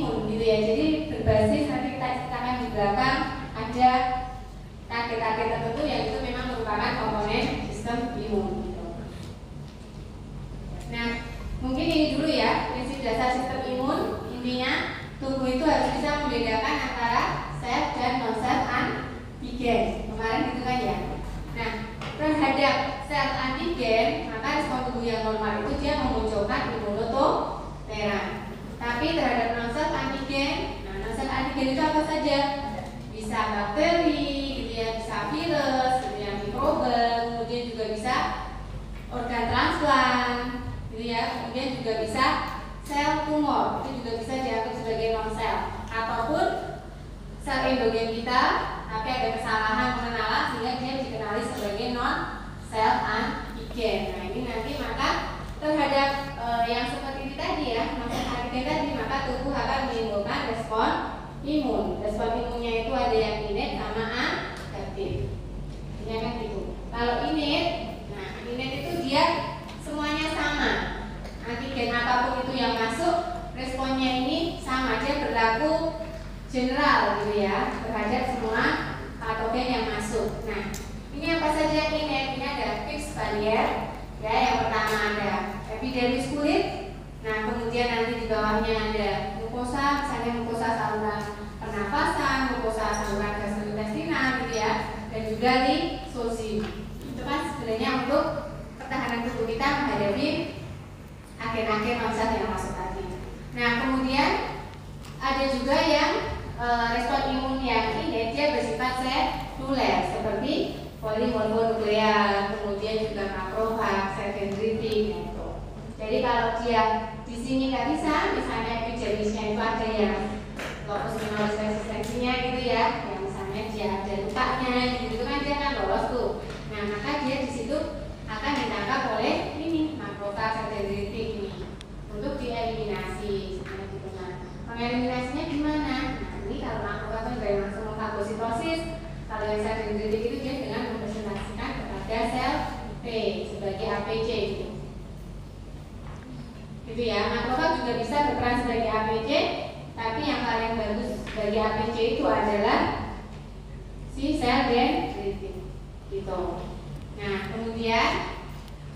imun gitu ya. Jadi berbasis nanti kita ceritakan di belakang ada target-target tertentu yang itu memang merupakan komponen sistem imun gitu. Nah, mungkin ini dulu ya prinsip dasar sistem imun. Intinya tubuh itu harus bisa membedakan antara self dan non self antigen. Kemarin gitu kan ya. Nah, terhadap sel antigen, maka respon tubuh yang normal itu dia memunculkan imunotoleran. Tapi terhadap non self antigen, nah non self antigen itu apa saja? Bisa bakteri, gitu ya, bisa virus, gitu ya, mikroba, kemudian juga bisa organ transplant, gitu ya, kemudian juga bisa sel tumor, itu juga bisa dianggap sebagai non sel, ataupun sel endogen kita, tapi ada kesalahan pengenalan sehingga dia dikenali sebagai non sel antigen. Nah ini nanti maka terhadap yang seperti ini tadi ya, non sel antigen tadi, maka tubuh akan menimbulkan respon imun. Respon imunnya itu ada yang innate sama adaptif. Ini kan gitu. Kalau innate, nah innate itu dia semuanya sama. Antigen apapun itu yang masuk, responnya ini sama, dia berlaku general gitu ya terhadap semua patogen yang masuk. Nah, ini apa saja yang innate? Ini ada fixed barrier. Ya, yang pertama ada epidermis kulit. Nah, kemudian nanti di bawahnya ada mukosa, misalnya mukosa saluran pernafasan, mukosa saluran gastrointestinal gitu ya, dan juga lisosim. Itu kan sebenarnya untuk pertahanan tubuh kita menghadapi agen-agen non sel yang masuk tadi. Nah, kemudian ada juga yang respon imun yang ini dia bersifat seluler seperti polimorfonuklear, kemudian juga makrofag, sel dendritik gitu. Jadi kalau dia di sini nggak bisa, misalnya epidermisnya itu ada yang locus minoris resistensinya gitu ya, yang misalnya dia ada lukanya gitu kan dia akan lolos tuh. Nah maka dia di situ akan ditangkap oleh ini makrofag, sel dendritik ini untuk dieliminasi. Gitu. Nah mengeliminasinya gimana? Nah ini kalau makrofag itu dari langsung fagositosis, kalau yang sel dendritik itu dia dengan mempresentasikan kepada sel T sebagai APC gitu. Gitu ya, makrofag juga bisa berperan sebagai APC, tapi yang paling bagus sebagai APC itu adalah si sel dendritik gitu. Nah kemudian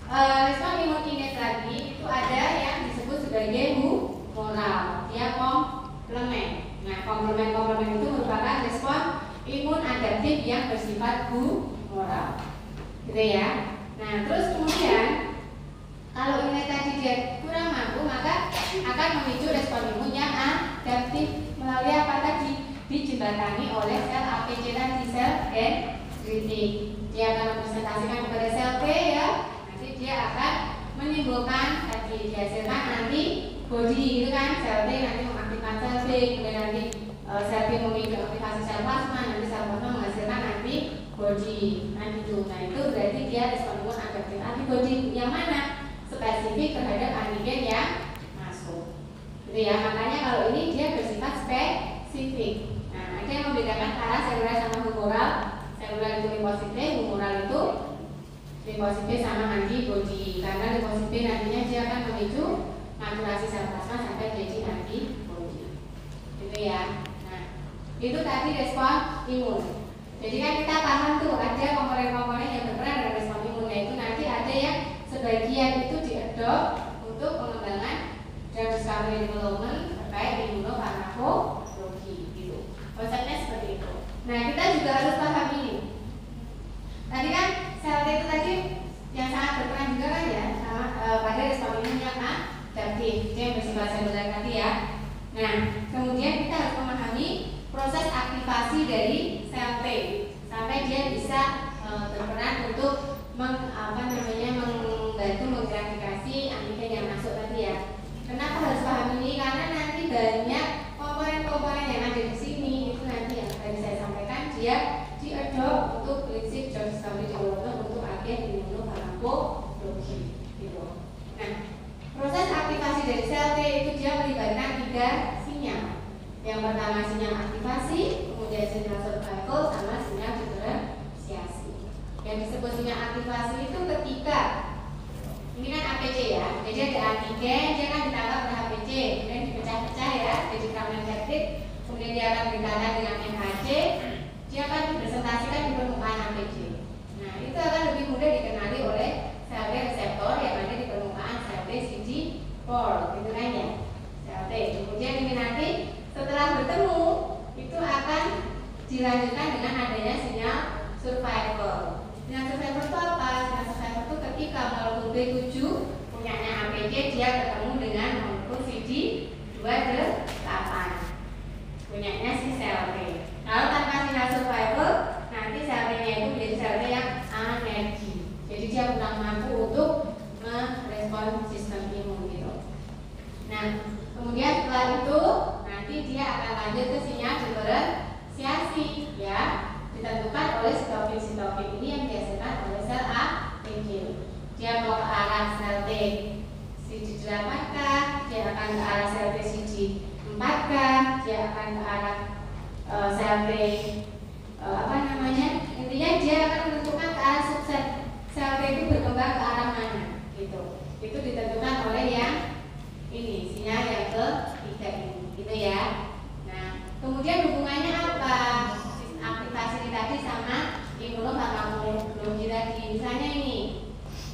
respon imun innate lagi itu ada yang disebut sebagai humoral, dia komplement. Nah komplement itu merupakan respon imun adaptif yang bersifat humoral, gitu ya. Nah terus kemudian kalau ini tadi dia kurang mampu, maka akan memicu respon imun yang adaptif melalui apa tadi? Dijembatani oleh sel APC tadi, sel dendritik. Dia akan mempresentasikan kepada sel T ya. Nanti dia akan menimbulkan tadi dihasilkan antibody itu kan, sel T nanti mengaktifkan sel B, kemudian nanti sel B memicu aktivasi sel plasma, nanti sel plasma menghasilkan antibody. Nah itu berarti dia respon imun adaptif. Antibody yang mana? Spesifik terhadap antigen yang masuk. Gitu ya, makanya kalau ini dia bersifat spesifik. Nah, ada yang membedakan antara seluler sama humoral. Seluler itu limfosit B, humoral itu limfosit B sama antibody. Karena limfosit B nantinya dia akan memicu maturasi sel plasma sampai jadi antibody. Gitu ya. Nah, itu tadi respon imun. Jadi kan kita paham tuh ada komponen-komponen yang berperan dalam respon imun. Nah, itu nanti ada yang sebagian itu diadopt untuk pengembangan drug discovery development terkait imunofarmakologi gitu. Konsepnya seperti itu. Nah kita juga harus paham ini. Tadi kan sel T itu tadi yang sangat berperan juga kan ya sama pada respon imun yang adaptif, yang bersifat seluler tadi ya. Nah kemudian kita harus memahami proses aktivasi dari sel T sampai dia bisa berperan untuk membantu menggratifikasi antigen yang masuk tadi ya. Kenapa harus paham ini? Karena nanti banyak komponen-komponen yang ada di sini itu nanti yang tadi saya sampaikan dia diadopt untuk prinsip drug discovery development untuk agen imunofarmakologi gitu. Nah, proses aktivasi dari sel T itu dia melibatkan 3 sinyal. Yang pertama sinyal aktivasi, kemudian sinyal survival sama sinyal diferensiasi. Yang disebut sinyal aktivasi itu ketika ini kan APC ya, jadi ada antigen, dia kan ditangkap oleh APC, kemudian dipecah-pecah ya, jadi fragmen kemudian dia akan berkaitan dengan NHC, dia akan dipresentasikan di permukaan APC. Nah, itu akan lebih mudah dikenali oleh sel T reseptor yang ada di permukaan sel T CD4, gitu kan ya, sel T. Kemudian ini nanti setelah bertemu itu akan dilanjutkan dengan adanya sinyal survival. Sinyal survival itu apa? Sinyal survival itu ketika molekul B7 punyanya APC, dia ketemu dengan molekul CD2D8 punyanya si sel T. Kalau tanpa sinyal survival, nanti sel T-nya itu menjadi sel T yang anergi. Jadi dia kurang mampu untuk merespon sistem imun gitu. Nah, kemudian setelah itu nanti dia akan lanjut ke sinyal diferensiasi, ya, ditentukan oleh sitopin ini yang dihasilkan oleh sel APC. Dia mau ke arah sel T CD8 kah? Dia akan ke arah sel T CD4 kah? Dia akan ke arah sel T intinya dia akan menentukan ke arah subset sel T itu berkembang ke arah mana gitu. Itu ditentukan oleh yang ini, sinyal yang ketiga ini, gitu ya. Nah, kemudian hubungannya apa? Aktivasi ini tadi sama imunofarmakologi tadi. Misalnya ini,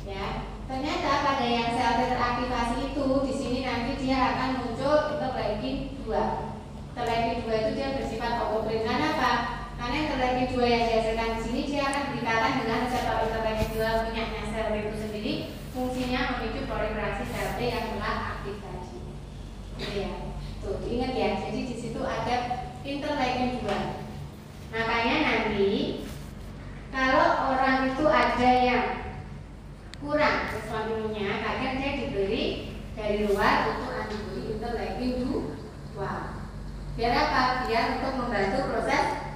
ya. Ternyata pada yang sel T teraktivasi itu di sini nanti dia akan muncul interleukin 2. Interleukin 2 itu dia bersifat autokrin. Karena apa? Karena interleukin 2 yang dihasilkan di sini dia akan berikatan dengan reseptor interleukin 2 punyanya sel T itu sendiri. Fungsinya memicu proliferasi sel T yang telah aktivasi. Gitu ya. Tuh, diingat ya. Jadi di situ ada interleukin 2. Makanya nanti kalau orang itu ada yang kurang respon imunnya, kadang dia diberi dari luar untuk antibodi interleukin 2. Biar apa? Biar untuk membantu proses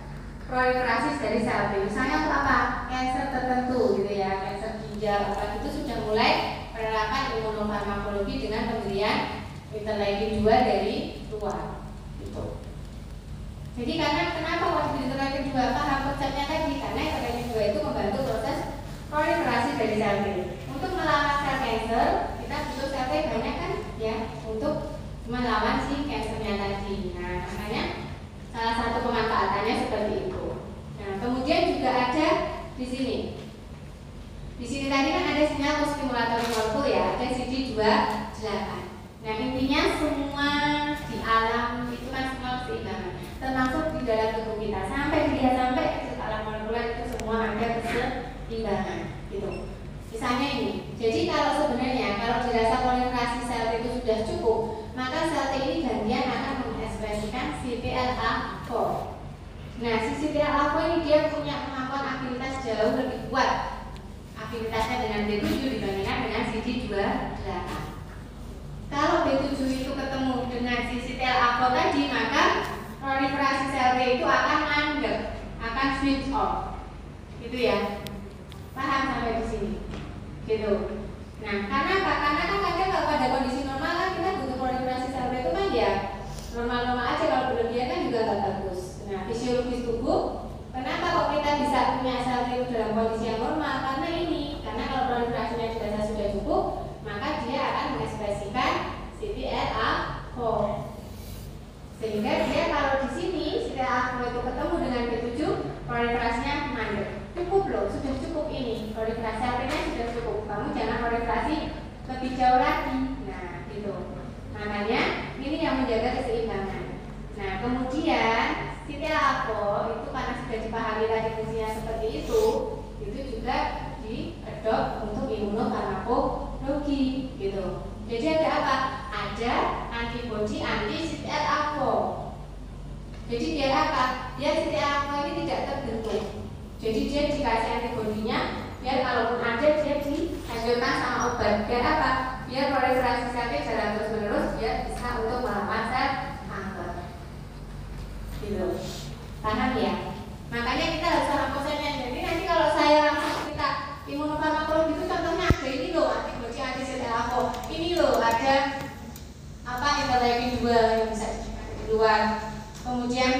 proliferasi dari sel T. Misalnya untuk apa? Kanker tertentu gitu ya, kanker ginjal apa itu sudah mulai penerapan imunofarmakologi dengan pemberian interleukin 2 dari luar. Gitu. Jadi karena kenapa waktu interleukin 2 paham konsepnya tadi? Karena interleukin 2 itu membantu proses proliferasi dari sel T. Untuk melawan sel kanker, kita butuh sel T banyak kan ya untuk melawan si kankernya tadi. Nah, makanya salah satu pemanfaatannya seperti itu. Nah, kemudian juga ada di sini. Di sini tadi kan ada sinyal kostimulator molekul ya, ada CD28. Nah, intinya semua di alam itu kan semua keseimbangan, termasuk di dalam tubuh kita sampai alam molekuler itu semua ada keseimbangan gitu. Misalnya ini, jadi kalau sebenarnya kalau dirasa proliferasi sel T itu sudah cukup, maka sel T ini gantian akan mengekspresikan CTLA4. Nah, si CTLA4 ini dia punya kemampuan afinitas jauh lebih kuat afinitasnya dengan B7 dibandingkan dengan CD28. Kalau B7 itu ketemu dengan si CTLA4 tadi, maka proliferasi sel T itu akan mandek, akan switch off. Gitu ya. Paham sampai di sini? Gitu. Nah, karena apa? Karena kan kadang kalau pada kondisi normal kan kita butuh proliferasi sel T itu kan ya normal-normal aja, kalau berlebihan kan juga nggak bagus. Nah, fisiologis tubuh, kenapa kok kita bisa punya sel T itu dalam kondisi yang normal? Karena ini, karena kalau proliferasinya dirasa sudah cukup, maka dia akan mengekspresikan CTLA4. Sehingga dia kalau di sini CTLA4 itu ketemu dengan B7, proliferasinya mandek. Cukup loh, sudah cukup ini. Proliferasi artinya sudah cukup. Kamu jangan proliferasi lebih jauh lagi. Nah, gitu. Makanya ini yang menjaga keseimbangan. Nah, kemudian CTLA4 itu karena sudah dipahami tadi fungsinya seperti itu juga diadop untuk imunofarmakologi gitu. Jadi ada apa? Ada antibodi anti CTLA4. Jadi biar apa? Biar CTLA4 ini tidak terbentuk. Jadi dia dikasih antibodinya, biar kalaupun ada dia dihancurkan sama obat. Biar apa? Biar proliferasi selnya jalan terus menerus, biar bisa untuk melawan sel kanker. Gitu. Paham ya? Makanya kita harus paham konsepnya. Jadi nanti kalau saya langsung cerita imunofarmakologi itu contohnya ada ini loh, antibodi anti CTLA4. Ini loh ada apa interleukin 2 yang bisa di luar. Kemudian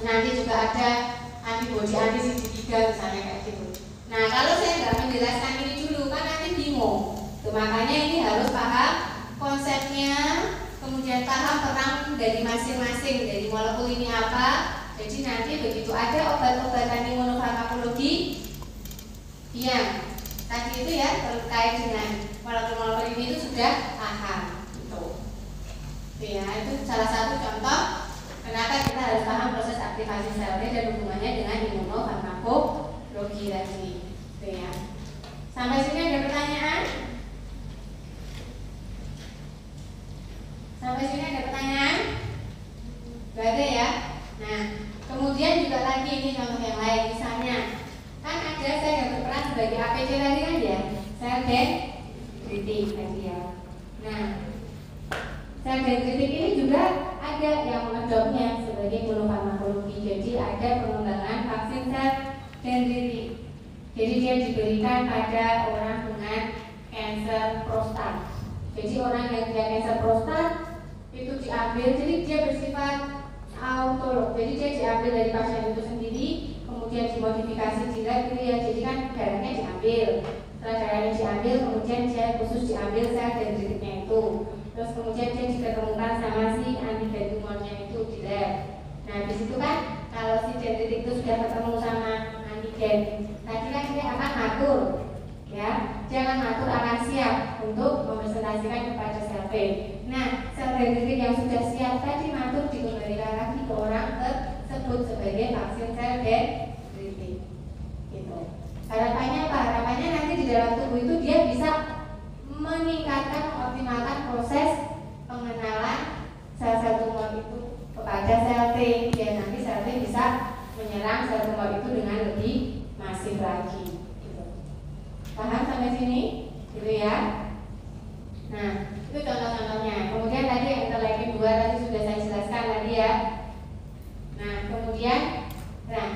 nanti juga ada antibodi anti CD3 misalnya kayak gitu. Nah, kalau saya nggak menjelaskan ini dulu kan nanti bingung. Tuh, makanya ini harus paham konsepnya kemudian paham peran dari masing-masing dari molekul ini apa. Jadi nanti begitu ada obat-obatan imunofarmakologi yang tadi itu ya terkait dengan molekul-molekul ini itu sudah paham gitu. Ya, itu salah satu contoh kenapa kita harus paham proses aktivasi sel dan hubungannya dengan imunofarmakologi tadi. Ya. Sampai sini ada pertanyaan? Sampai sini ada pertanyaan? Gak ada ya? Nah, kemudian juga lagi ini contoh yang lain. Misalnya, kan ada sel yang berperan sebagai APC tadi kan ya? Sel dendritik tadi ya. Nah, sel dendritik ini juga ada yang mengedopnya sebagai imunofarmakologi. Jadi ada pengembangan vaksin sel dendritik. Jadi dia diberikan pada orang dengan kanker prostat. Jadi orang yang punya kanker prostat itu diambil, jadi dia bersifat autolog. Jadi dia diambil dari pasien itu sendiri, kemudian dimodifikasi di lab gitu ya. Jadi kan darahnya diambil, setelah darahnya diambil, kemudian dia khusus diambil sel dendritiknya itu. Terus kemudian dia diketemukan sama si antigen tumornya itu di lab. Nah di situ kan kalau si dendritik itu sudah ketemu sama antigen, tadi kan dia akan ngatur, ya, dia akan ngatur, akan siap untuk mempresentasikan kepada sel B. Nah, sel dendritik yang sudah siap tadi ngatur dikembalikan lagi ke orang tersebut sebagai vaksin sel dendritik. Gitu. Harapannya apa? Harapannya nanti di dalam tubuh itu dia bisa meningkatkan, mengoptimalkan proses pengenalan sel-sel tumor itu kepada sel T. Biar nanti sel T bisa menyerang sel tumor itu dengan lebih masif lagi. Gitu. Paham sampai sini? Gitu ya. Nah, itu contoh-contohnya. Kemudian tadi yang interleukin 2 tadi sudah saya jelaskan tadi ya. Nah, kemudian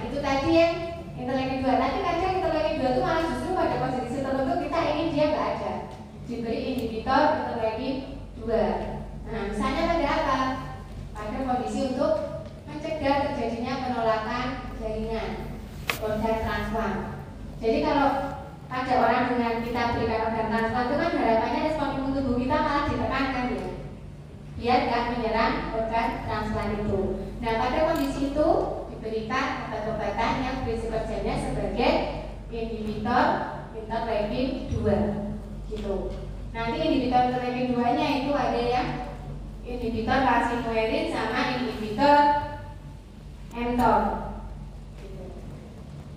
itu tadi yang interleukin 2. Nanti kadang interleukin 2 itu malah justru pada posisi tertentu kita ingin dia nggak ada. Diberi inhibitor interleukin 2. Nah, misalnya pada apa? Pada kondisi untuk mencegah terjadinya penolakan jaringan organ transplant. Jadi kalau pada orang dengan kita berikan organ transplant itu kan harapannya respon imun tubuh kita malah ditekankan ya, biar nggak menyerang organ transplant itu. Nah pada kondisi itu diberikan obat-obatan yang prinsip kerjanya sebagai inhibitor interleukin 2 gitu. Nanti inhibitor interleukin 2-nya itu ada yang inhibitor calcium sama inhibitor mTOR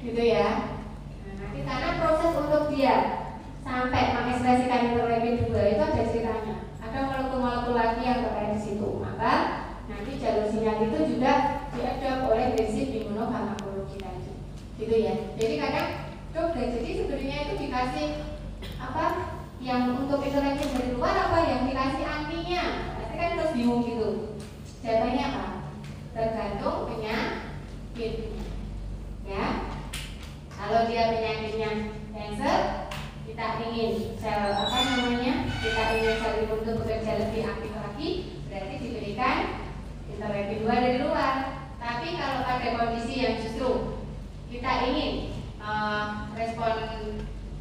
gitu ya. Nah, nanti karena proses untuk dia sampai mengekspresikan interleukin 2 itu ada ceritanya. Ada molekul-molekul lagi yang terkait di situ. Maka nanti jalur sinyal itu juga diadop oleh prinsip imunofarmakologi tadi. Gitu ya. Jadi kadang jadi sebenarnya itu dikasih apa? Yang untuk interleukin dari luar apa yang dikasih antinya? Pasti kan terus bingung gitu. Jawabannya apa? Tergantung penyakit. Ya. Kalau dia penyakitnya cancer, kita ingin sel kita ingin sel imun itu bekerja lebih aktif lagi, berarti diberikan interleukin 2 dari luar. Tapi kalau pada kondisi yang justru kita ingin respon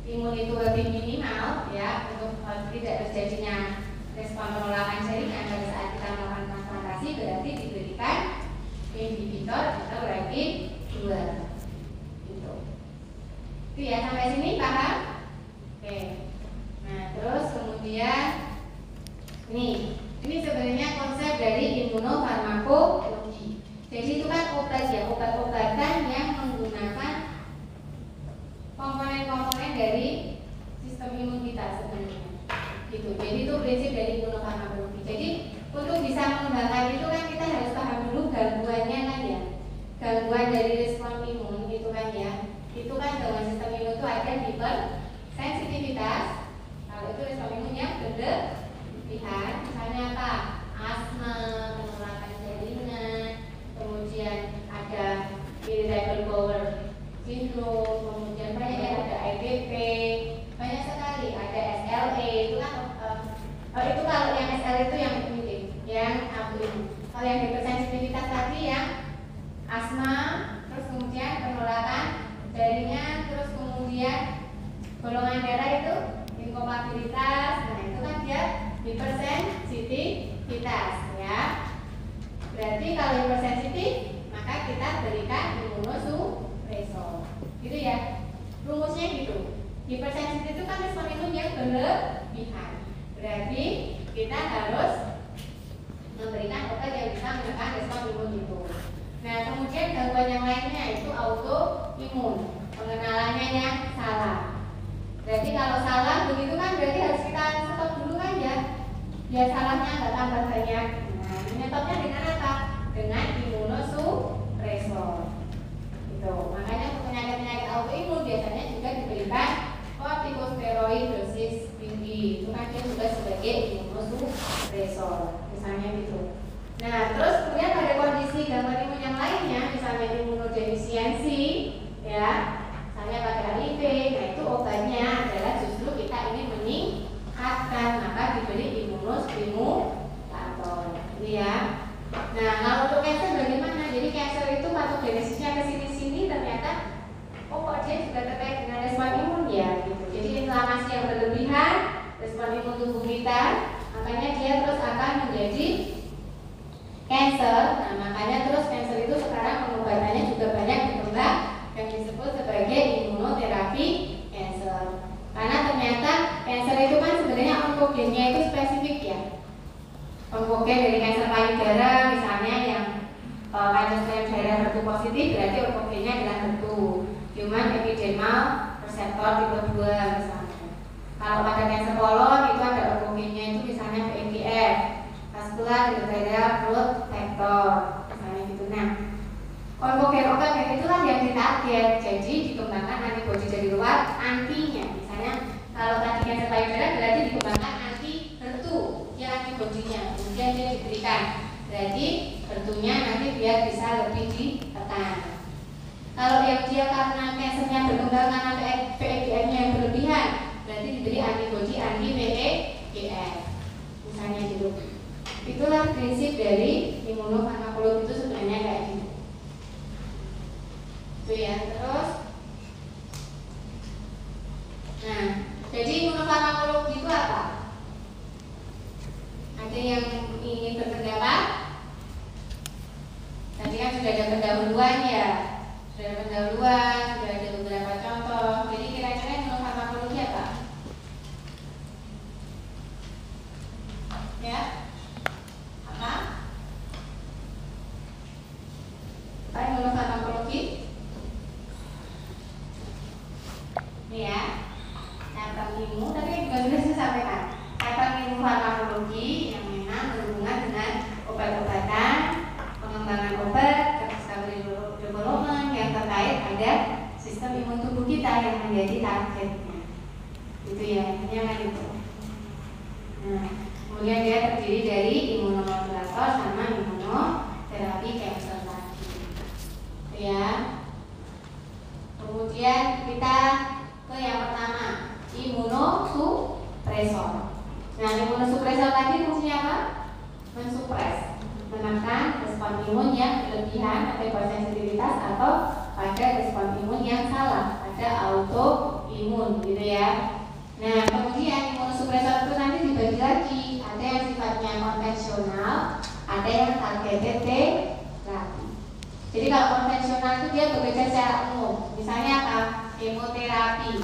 imun itu lebih minimal, ya, untuk tidak terjadinya respon penolakan jaringan pada saat kita melakukan transplantasi, berarti diberikan inhibitor interleukin 2. Itu ya, sampai sini paham? Oke. Nah, terus kemudian ini sebenarnya konsep dari imunofarmakologi. Jadi itu kan obat ya, obat-obatan yang menggunakan komponen-komponen dari sistem imun kita sebenarnya. Gitu. Jadi itu prinsip dari imunofarmakologi. Jadi untuk bisa mengembangkan itu kan kita harus paham dulu gangguannya kan ya. Gangguan dari respon imun itu kan ya. Itu kan dalam sistem imun itu ada hipersensitivitas. Kalau itu respon imun yang berlebihan, misalnya apa? Asma, penolakan jaringan, kemudian ada irritable bowel syndrome, kemudian banyak ya, ada IBP, banyak sekali, ada SLE itu kan itu kalau yang SLE itu yang ini, yang autoimun. Kalau yang hipersensitivitas tadi yang asma, terus kemudian penolakan jaringan, terus kemudian golongan darah itu inkompatibilitas. Nah itu kan dia hipersensitif hipersensitivitas ya. Berarti kalau hipersensitif maka kita berikan imunosupresor. Gitu ya. Rumusnya gitu. Hipersensitif itu kan respon imun yang berlebihan. Berarti kita harus memberikan obat yang bisa menekan respon imun itu. Nah, kemudian gangguan yang lainnya itu autoimun. Pengenalannya yang salah. Berarti kalau salah begitu kan berarti harus kita stop dulu kan ya. Biar salahnya nggak tambah banyak. Nah, menyetopnya dengan apa? Dengan imunosupresor. Gitu. Makanya penyakit-penyakit autoimun biasanya juga diberikan kortikosteroid dosis tinggi. Itu kan dia juga sebagai imunosupresor. Misalnya gitu. Nah, terus kemudian pada kondisi gangguan imun yang lainnya, misalnya imunodefisiensi, ya, misalnya pada HIV, nah itu obatnya adalah justru kita ingin meningkatkan, maka diberi imunostimulator, ya. Nah, kalau untuk cancer bagaimana? Jadi cancer itu patogenesisnya ke sini-sini ternyata, oh kok dia juga terkait dengan respon imun ya, gitu. Jadi inflamasi yang berlebihan, respon imun tubuh kita, makanya dia terus akan menjadi cancer. Nah, makanya terus cancer itu sekarang pengobatannya juga banyak berkembang yang disebut sebagai imunoterapi cancer. Karena ternyata cancer itu kan sebenarnya onkogennya itu spesifik ya. Onkogen dari kanker payudara misalnya yang kanker payudara HER2 positif berarti onkogennya adalah HER2, human epidermal receptor tipe 2 misalnya. Kalau pada kanker kolon itu ada onkogennya itu misalnya PEGF, vascular endothelial growth factor, misalnya gitu. Nah, onkogen itu kan yang ditarget, jadi dikembangkan antibodi dari luar antinya. Misalnya kalau tadi kanker payudara berarti dikembangkan anti HER2 ya antibodinya, kemudian dia diberikan. Berarti HER2-nya nanti biar bisa lebih ditekan. Kalau yang dia karena kansernya berkembang karena VEGF-nya yang berlebihan, berarti diberi antibodi anti VEGF, misalnya gitu. Itulah prinsip dari imunofarmakologi itu sebenarnya kayak gitu. Itu ya, terus. Nah, jadi imunofarmakologi itu apa? Ada yang ingin berpendapat? Tadi kan sudah ada pendahuluan ya, sudah ada pendahuluan, sudah ada beberapa contoh. Jadi kira-kira imunofarmakologi apa? Ya? Apa imunofarmakologi? Ini ya, cabang ilmu. Tadi juga sudah saya sampaikan. Cabang ilmu farmakologi yang memang berhubungan dengan obat-obatan, pengembangan obat, discovery development yang terkait pada sistem imun tubuh kita yang menjadi targetnya. Itu ya, intinya kan itu. Nah, kemudian dia terdiri dari imunomodulator sama imunoterapi cancer tadi. Ya. Kemudian kita ke yang pertama, imunosupresor. Nah, imunosupresor tadi fungsinya apa? Mensupres, menekan respon imun yang berlebihan atau hipersensitivitas atau pada respon imun yang salah, ada autoimun gitu ya. Nah, kemudian imunosupresor itu nanti dibagi lagi, ada yang sifatnya konvensional, ada yang targeted therapy. Jadi kalau konvensional itu dia bekerja secara umum, misalnya apa? Kemoterapi.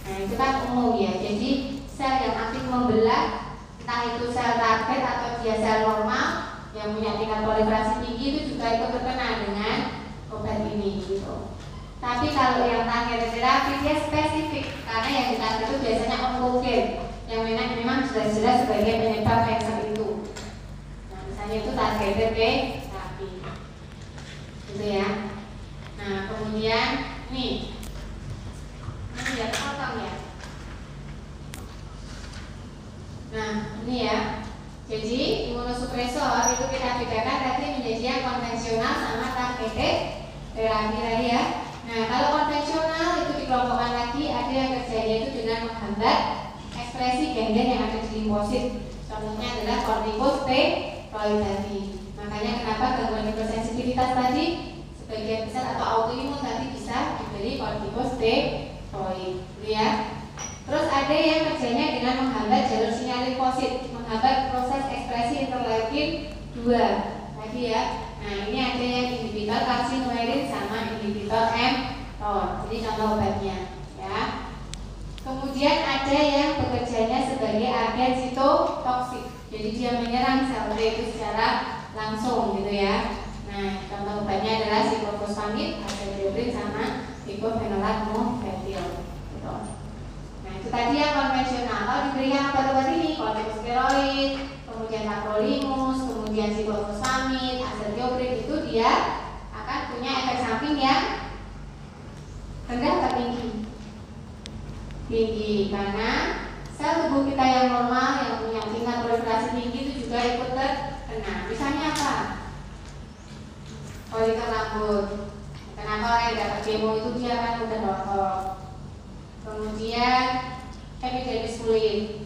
Nah, itu kan umum ya. Jadi sel yang aktif membelah, entah itu sel target atau dia sel normal yang punya tingkat proliferasi tinggi itu juga ikut terkena dengan obat ini gitu. Tapi kalau yang targeted terapi dia spesifik karena yang ditarget itu biasanya onkogen yang memang jelas-jelas sebagai penyebab kanker itu. Nah, misalnya itu targeted terapi, gitu ya. Nah, kemudian nih, ini ya potong ya. Nah, ini ya. Jadi imunosupresor itu kita bedakan tadi menjadi yang konvensional sama targeted terapi tadi ya. Nah, kalau konvensional itu dikelompokkan lagi, ada yang kerjanya itu dengan menghambat ekspresi gen-gen yang ada di limfosit. Contohnya adalah kortikosteroid tadi. Makanya kenapa gangguan hipersensitivitas tadi sebagian besar atau autoimun tadi bisa diberi kortikosteroid, ya. Terus ada yang kerjanya dengan menghambat jalur sinyal limfosit. menghambat proses ekspresi interleukin 2 tadi ya. Nah ini ada yang inhibitor calcineurin sama inhibitor mTOR. Jadi contoh obatnya ya. Kemudian ada yang bekerjanya sebagai agen sitotoksik. Jadi dia menyerang sel T itu secara langsung gitu ya. Nah contoh obatnya adalah siklofosfamid, azathioprine sama diclofenac mofetil. Gitu. Nah itu tadi yang konvensional. Kalau diberikan obat-obat ini, kortikosteroid, kemudian tacrolimus, kemudian siklofosfamid, azathioprine, itu dia akan punya efek samping yang rendah atau tinggi? Tinggi, karena sel tubuh kita yang normal yang punya tingkat proliferasi tinggi itu juga ikut terkena. Misalnya apa? Folikel rambut. Kenapa orang yang dapat kemo itu dia akan mudah rontok. Kemudian epidermis kulit.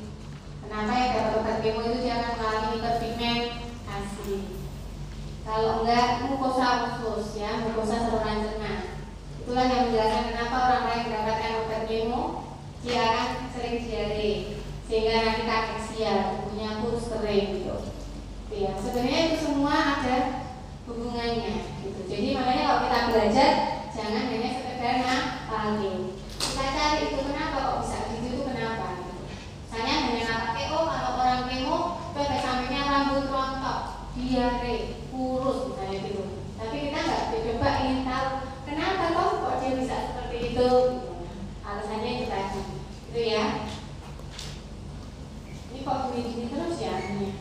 Kenapa yang dapat obat kemo itu dia akan mengalami hiperpigmentasi. Kalau enggak mukosa usus ya, mukosa saluran cerna. Itulah yang menjelaskan kenapa orang-orang yang mendapatkan obat kemo dia akan sering diare, sehingga nanti kakeksia, tubuhnya kurus kering gitu. Ya, sebenarnya itu semua ada hubungannya gitu. Jadi makanya kalau kita belajar jangan hanya sekedar ngapalin. Kita cari itu kenapa kok bisa gitu, itu kenapa gitu. Misalnya hanya ngapal kalau orang kemo itu efek sampingnya rambut rontok, diare, kurus misalnya gitu. Tapi kita nggak coba ingin tahu kenapa kok dia bisa seperti itu. Alasannya itu tadi, itu ya. Ini kok begini terus ya artinya.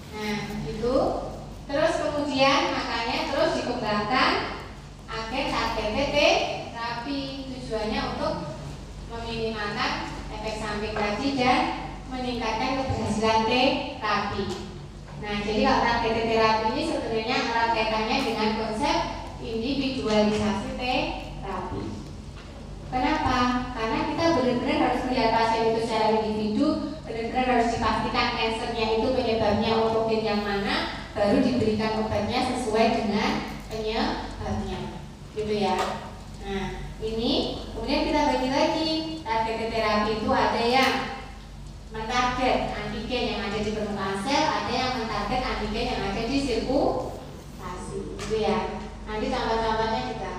Nah itu. Terus kemudian makanya terus dikembangkan agen-agen terapi, tujuannya untuk meminimalkan efek samping tadi dan meningkatkan keberhasilan terapi. Nah, jadi kalau terapi ini sebenarnya erat kaitannya dengan konsep individualisasi terapi. Kenapa? Karena kita benar-benar harus melihat pasien itu secara individu, benar-benar harus dipastikan kansernya itu penyebabnya onkogen yang mana, baru diberikan obatnya sesuai dengan penyebabnya, gitu ya. Nah, ini kemudian kita bagi lagi target terapi itu ada yang mentarget antigen yang ada di permukaan sel, ada yang mentarget antigen yang ada di sirkulasi, gitu ya. Nanti contoh-contohnya kita.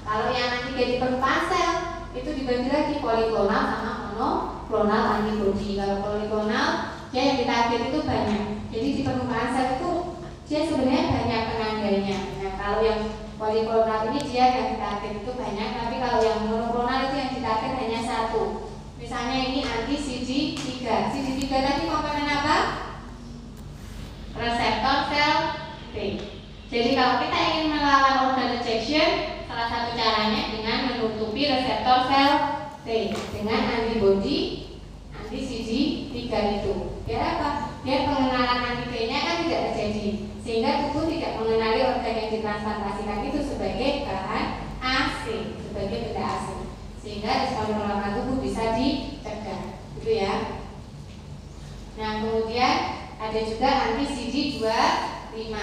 Kalau yang antigen di permukaan sel itu dibagi lagi poliklonal sama monoklonal antibody. Kalau poliklonal dia yang ditarget itu banyak. Jadi di permukaan sel itu dia sebenarnya banyak penandanya. Nah, kalau yang poliklonal ini dia yang ditarget itu banyak, tapi kalau yang monoklonal itu yang ditarget hanya satu. Misalnya ini anti CD3. CD3 tadi komponen apa? Reseptor sel T. Jadi kalau kita ingin melawan organ rejection, salah satu caranya dengan menutupi reseptor sel T dengan antibody anti CD3 itu. Biar apa? Biar pengenalan antigennya kan tidak terjadi, sehingga tubuh tidak mengenali organ yang ditransplantasikan itu sebagai bahan asing, sebagai benda asing, sehingga respon penolakan tubuh bisa dicegah, gitu ya. Nah kemudian ada juga anti CD25.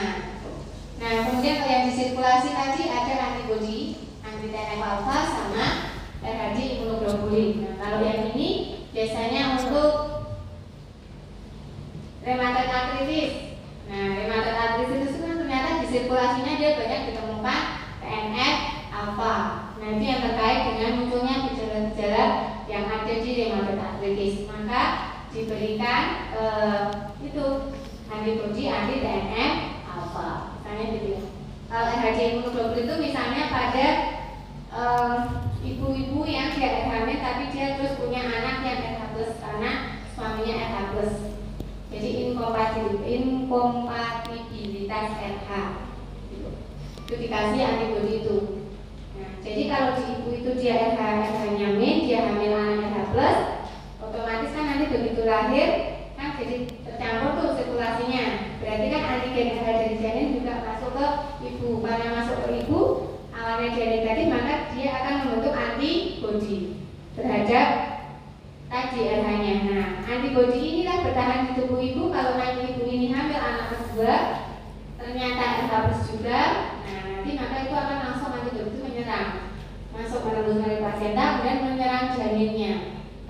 Nah kemudian kalau yang di sirkulasi tadi ada antibody anti TNF alpha sama RHD imunoglobulin. Nah kalau yang ini biasanya untuk rheumatoid arthritis. Nah rheumatoid arthritis itu kan ternyata di sirkulasinya dia banyak ditemukan TNF alpha. Nanti yang terkait dengan munculnya gejala-gejala yang ada di rheumatoid arthritis, maka diberikan itu antibody anti TNF alpha. Misalnya gitu ya. Kalau RHD imunoglobulin itu misalnya pada ibu-ibu yang tidak hamil tapi dia terus punya anak yang RH+ karena suaminya RH+. Jadi inkompatibilitas RH gitu. Itu dikasih antibody itu. Nah, jadi kalau di ibu itu dia RH-nya min, dia hamil anak RH+, otomatis kan nanti begitu lahir kan jadi tercampur tuh sirkulasinya. Berarti kan antigen RH dari janin juga masuk ke ibu. Karena masuk ke ibu, awalnya dia negatif, maka dia akan membentuk antibody terhadap tadi RH-nya. Nah, antibody inilah bertahan di tubuh ibu. Kalau nanti ibu ini hamil anak kedua, ternyata RH+ juga, nah nanti maka itu akan langsung antibody itu menyerang, masuk menembus membrana plasenta kemudian menyerang janinnya.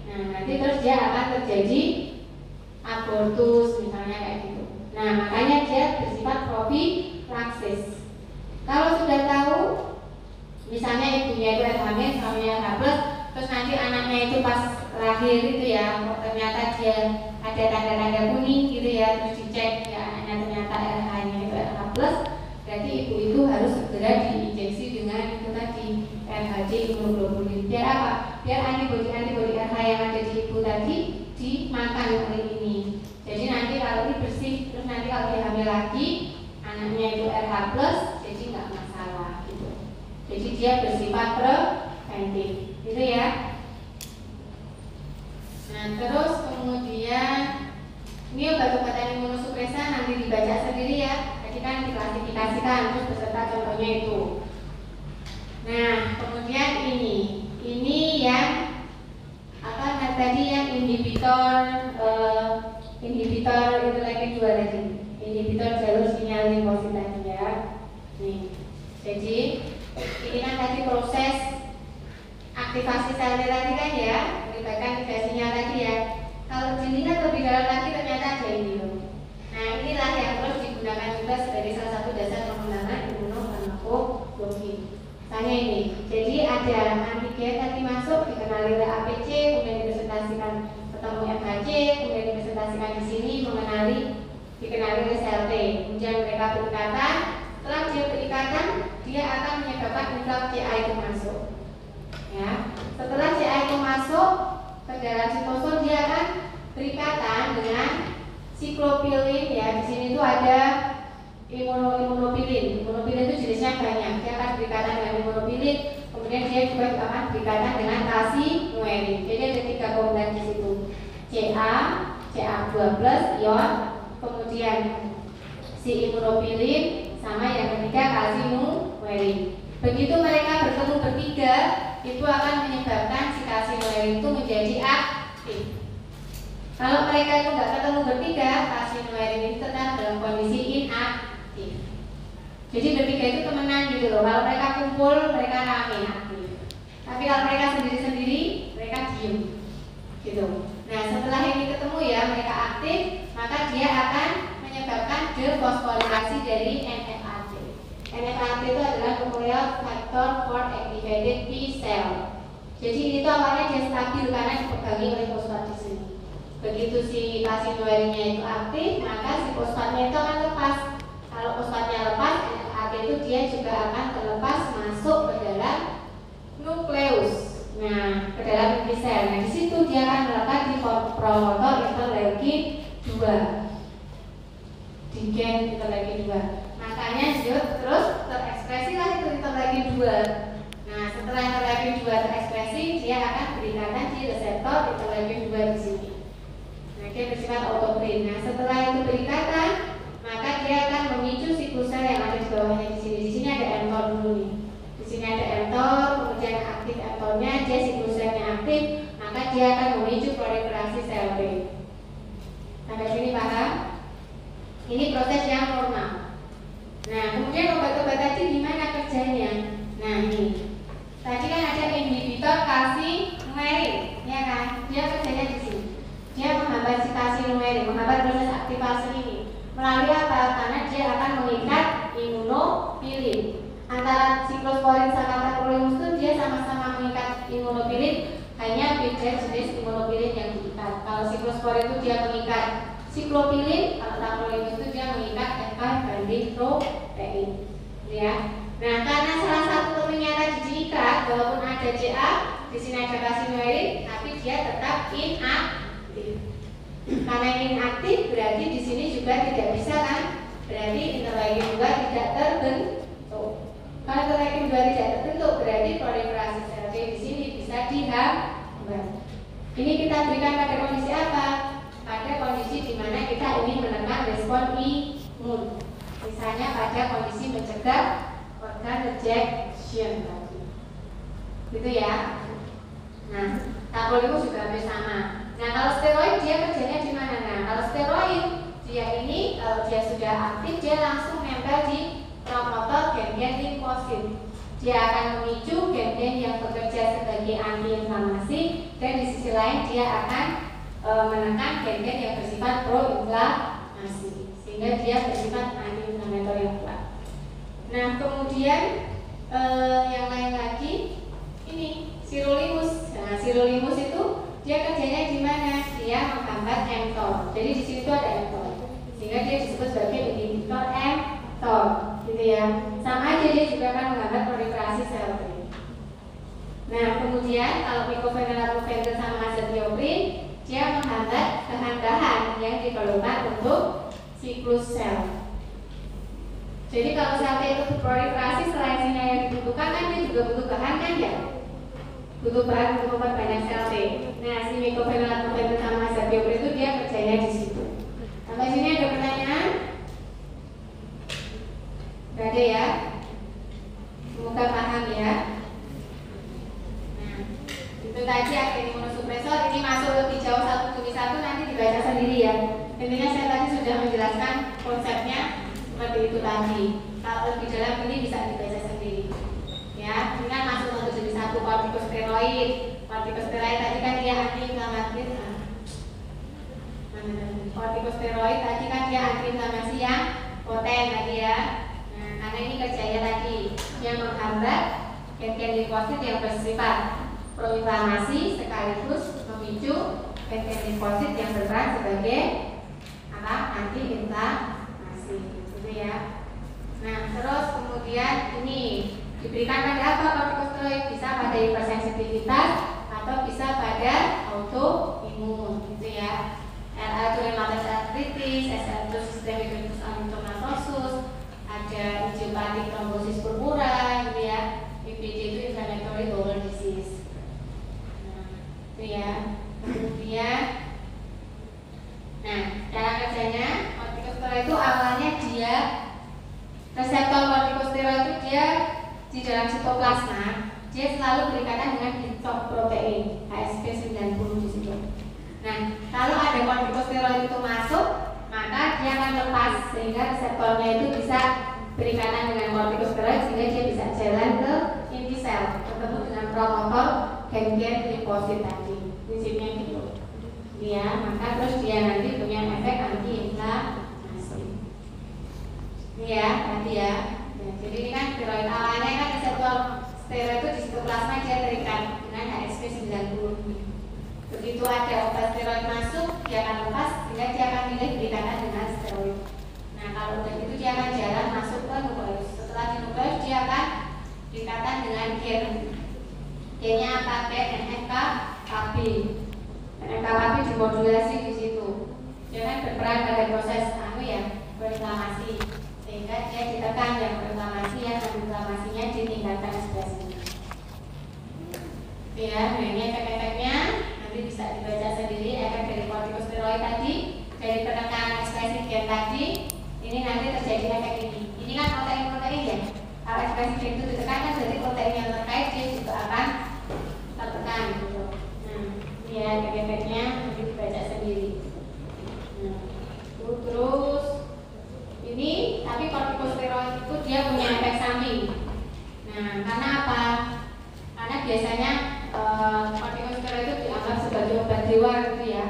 Nah, nanti terus dia akan terjadi abortus misalnya kayak gitu. Nah, makanya dia bersifat profilaksis. Kalau sudah tahu, misalnya ibunya itu hamil, suaminya RH+, terus nanti anaknya itu pas lahir itu ya, ternyata dia ada tanda-tanda kuning gitu ya, terus dicek ya anaknya ternyata RH-nya itu RH+, berarti ibu itu harus segera diinjeksi dengan itu tadi RHD imunoglobulin. Biar apa? Biar antibodi RH yang ada di ibu tadi dimakan oleh ini. Jadi nanti kalau ini bersih, terus nanti kalau dia hamil lagi, anaknya itu RH+, jadi nggak masalah gitu. Jadi dia bersifat preventif, gitu ya. Nah terus kemudian ini obat-obatan imunosupresan nanti dibaca sendiri ya. Tadi kan diklasifikasikan terus beserta contohnya itu. Nah kemudian ini yang apa tadi yang inhibitor interleukin 2 tadi, inhibitor jalur sinyal limfosit tadi ya. Nih, jadi ini kan tadi proses aktivasi sel tadi kan ya, melibatkan 3 sinyal tadi ya. Kalau dilihat lebih dalam lagi ternyata ada ini loh. Nah inilah yang terus digunakan juga sebagai salah satu dasar pengembangan imunofarmakologi. Misalnya ini, jadi ada antigen tadi masuk dikenali oleh APC, kemudian dipresentasikan ketemu FHC, kemudian dipresentasikan di sini dikenali oleh sel T. Kemudian mereka berikatan. Setelah dia berikatan, dia akan menyebabkan influx CA itu masuk. Ya, setelah CA itu masuk ke dalam sitosol, dia akan berikatan dengan siklopilin ya. Di sini tuh ada imunopilin. Imunopilin itu jenisnya banyak. Dia akan berikatan dengan imunopilin, kemudian dia juga akan berikatan dengan calcinurin. Jadi ada 3 komponen di situ. CA12 ion, kemudian si imunopilin sama yang ketiga calcinurin. Begitu mereka bertemu bertiga, itu akan menyebabkan si calcinurin itu menjadi aktif. Kalau mereka itu nggak ketemu bertiga, calcinurin itu tetap dalam kondisi inaktif. Jadi bertiga itu temenan gitu loh. Kalau mereka kumpul, mereka rame aktif. Tapi kalau mereka sendiri-sendiri, mereka diem gitu. Nah setelah ini ketemu ya, mereka aktif, maka dia akan menyebabkan defosforilasi dari NFAT. NFAT itu adalah nuclear factor for activated T cell. Jadi itu awalnya dia stabil karena dipegangi oleh fosfat di sini. Begitu si calcinurinnya itu aktif, maka si fosfatnya itu akan lepas. Kalau fosfatnya lepas, NFAT itu dia juga akan terlepas masuk ke dalam nukleus. Nah, ke dalam inti sel. Nah, di situ dia akan melekat di promotor interleukin 2. Di gen interleukin 2. Makanya dia terus terekspresilah itu interleukin 2. Nah, setelah interleukin 2 terekspresi, dia akan berikatan di reseptor interleukin 2 di sini. Nah, dia bersifat autotrin. Nah, setelah itu berikatan, maka dia akan memicu siklus sel yang ada di bawahnya di sini. Di sini ada mTOR dulu nih. Di sini ada mTOR, kemudian aktif mTOR-nya, dia siklus selnya aktif, maka dia akan memicu proliferasi sel T. Sampai sini paham? Ini proses yang normal. Nah, kemudian obat-obat tadi gimana kerjanya? Nah, ini. Tadi kan ada inhibitor calcinurin, ya kan? Dia kerjanya di sini. Dia menghambat si calcinurin, menghambat proses aktivasi ini. Melalui apa? Karena dia akan mengikat imunopilin. Antara siklosporin sama tacrolimus itu dia sama-sama mengikat imunopilin, hanya beda jenis imunopilin yang diikat. Kalau siklosporin itu dia mengikat siklopilin, kalau tacrolimus itu dia mengikat banding protein. Ya. Nah, karena salah satu temennya tadi diikat, walaupun ada CA, di sini ada calcinurin, tapi dia tetap inaktif. Karena inaktif berarti di sini juga tidak bisa kan? Berarti interleukin 2 tidak terbentuk. Kalau interleukin 2 tidak terbentuk, berarti proliferasi sel T di sini bisa dihambat. Ini kita berikan pada kondisi apa? Pada kondisi di mana kita ingin menekan respon imun. Misalnya pada kondisi mencegah organ rejection tadi. Gitu ya. Nah, tacrolimus juga hampir sama. Nah, kalau steroid dia kerjanya di mana? Nah, kalau steroid dia ini kalau dia sudah aktif dia langsung nempel di promotor gen-gen limfosit. dia akan memicu gen-gen yang bekerja sebagai antiinflamasi, dan di sisi lain dia akan menekan gen-gen yang bersifat pro-inflamasi, sehingga dia bersifat anti-inflamatori yang kuat. Nah, kemudian yang lain lagi ini sirolimus. Nah, sirolimus itu dia kerjanya di mana? Dia menghambat mTOR. Jadi di situ ada mTOR, sehingga dia disebut sebagai inhibitor mTOR, gitu ya. Sama aja dia juga akan menghambat proliferasi sel T. Nah, kemudian kalau mycophenolate sama azathioprine, dia menghambat bahan-bahan yang diperlukan untuk siklus sel. Jadi kalau sel T itu berproliferasi, selain sinyal yang dibutuhkan kan dia juga butuh bahan kan ya? Butuh bahan untuk memperbanyak sel T. Nah, si mycophenolate sama azathioprine itu dia kerjanya di situ. Sampai sini ada pertanyaan? Gak ada ya? Semoga paham ya. Nah, itu tadi agen imunosupresor. Ini masuk lebih jauh satu demi satu, nanti dibaca sendiri ya. Intinya saya tadi sudah menjelaskan konsepnya seperti itu tadi. Kalau lebih dalam ini bisa dibaca sendiri. Ya, ini kan masuk satu demi satu. Kortikosteroid. Kortikosteroid tadi kan dia anti-inflamasi. Kortikosteroid tadi kan dia anti-inflamasi yang poten tadi ya. Nah, karena ini kerjanya tadi yang menghambat gen-gen limfosit yang bersifat proinflamasi sekaligus memicu gen-gen limfosit yang berperan sebagai apa? Anti-inflamasi, gitu ya. Nah, terus kemudian ini diberikan pada apa kortikosteroid? Bisa pada hipersensitivitas atau bisa pada autoimun, gitu ya. RA itu rheumatoid arthritis, SL itu systemic lupus erythematosus, ada idiopathic thrombosis purpura, gitu ya. IBD itu inflammatory bowel disease. Nah, itu ya. Kemudian, nah, cara kerjanya kortikosteroid itu awalnya dia reseptor kortikosteroid itu dia di dalam sitoplasma dia selalu berikatan dengan histone protein HSP90 di situ. Nah, kalau ada kortikosteroid itu masuk, maka dia akan lepas sehingga reseptornya itu bisa berikatan dengan kortikosteroid sehingga dia bisa jalan ke inti sel, ketemu dengan promotor gen-gen limfosit tadi. Prinsipnya gitu. Ya, maka terus dia nanti punya efek anti-inflamasi. Ini ya, tadi ya. Nah, jadi ini kan steroid awalnya kan reseptor steroid itu di sitoplasma dia terikat dengan HSP90. Begitu ada obat steroid masuk, dia akan lepas sehingga dia akan pilih berikatan dengan steroid. Nah, kalau udah gitu dia akan jalan masuk ke nukleus. Setelah di nukleus dia akan berikatan dengan gen. Gennya apa? NFKB. NFKB dimodulasi di situ. Dia kan berperan pada proses proinflamasi. Sehingga dia ditekan yang proinflamasi, yang inflamasinya ditingkatkan sebelah sini. Ya, nah ini efek-efeknya nanti bisa dibaca sendiri. Efek dari kortikosteroid tadi, dari penekanan ekspresi gen tadi, ini nanti terjadi efek ini. Ini kan protein-protein ya. Kalau ekspresi gen itu ditekan kan berarti protein yang terkait dia juga akan tertekan gitu. Nah, ini ya efek-efeknya nanti dibaca sendiri. Nah, terus ini tapi kortikosteroid itu dia punya efek samping. Nah, karena apa? Karena biasanya kortikosteroid itu dianggap sebagai obat dewa gitu ya.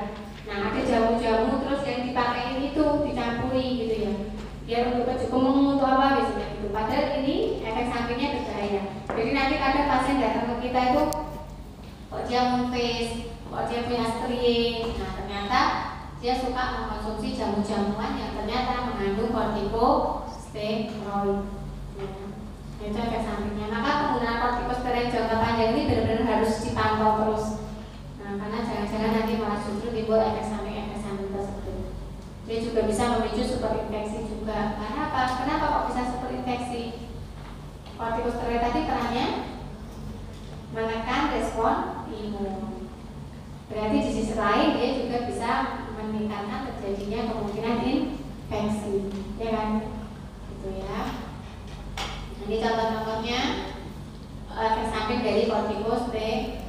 Nah, ada jamu-jamu terus yang dipakai itu dicampuri gitu ya. Biar untuk baju kemung untuk apa biasanya gitu. Padahal ini efek sampingnya berbahaya. Jadi nanti kadang pasien datang ke kita itu kok dia munfis, kok dia punya strie. Nah, ternyata dia suka mengkonsumsi jamu-jamuan yang ternyata mengandung kortikosteroid. Itu efek sampingnya. Maka penggunaan kortikosteroid jangka panjang ini benar-benar harus dipantau terus. Nah, karena jangan-jangan nanti malah justru timbul efek samping tersebut. Dia juga bisa memicu superinfeksi juga. Karena apa? Kenapa kok bisa superinfeksi? Kortikosteroid tadi perannya menekan respon imun. Berarti di sisi lain dia juga bisa meningkatkan terjadinya kemungkinan infeksi, ya kan? Gitu ya. Ini contoh-contohnya efek samping dari kortikosteroid.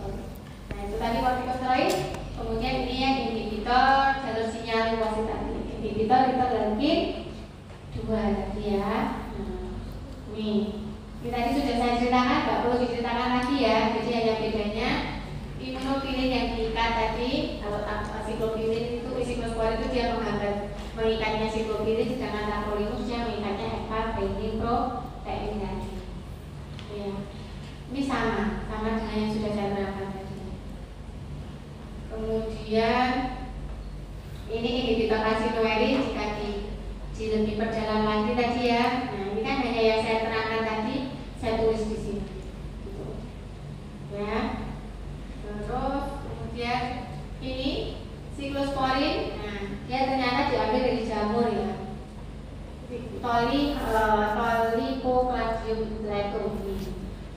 Nah, itu tadi kortikosteroid. Kemudian ini yang inhibitor jalur sinyal limfosit tadi. Inhibitor kita lagi dua tadi ya. Nah, ini Ini tadi sudah saya ceritakan, nggak perlu diceritakan lagi ya. Jadi hanya bedanya imunofilin yang diikat tadi, kalau siklofilin itu siklosporin itu dia mengikatnya siklofilin, sedangkan tacrolimus dia mengikatnya binding protein tadi. Ya. Ini sama dengan yang sudah saya terangkan tadi. Kemudian ini inhibitor karsinoerin jika lebih perdalam lagi tadi ya. Nah ini kan hanya yang saya terangkan tadi, saya tulis di sini. Gitu. Ya. Terus kemudian ini siklosporin, nah dia ternyata diambil dari jamur ya. Tolycocladium glycum.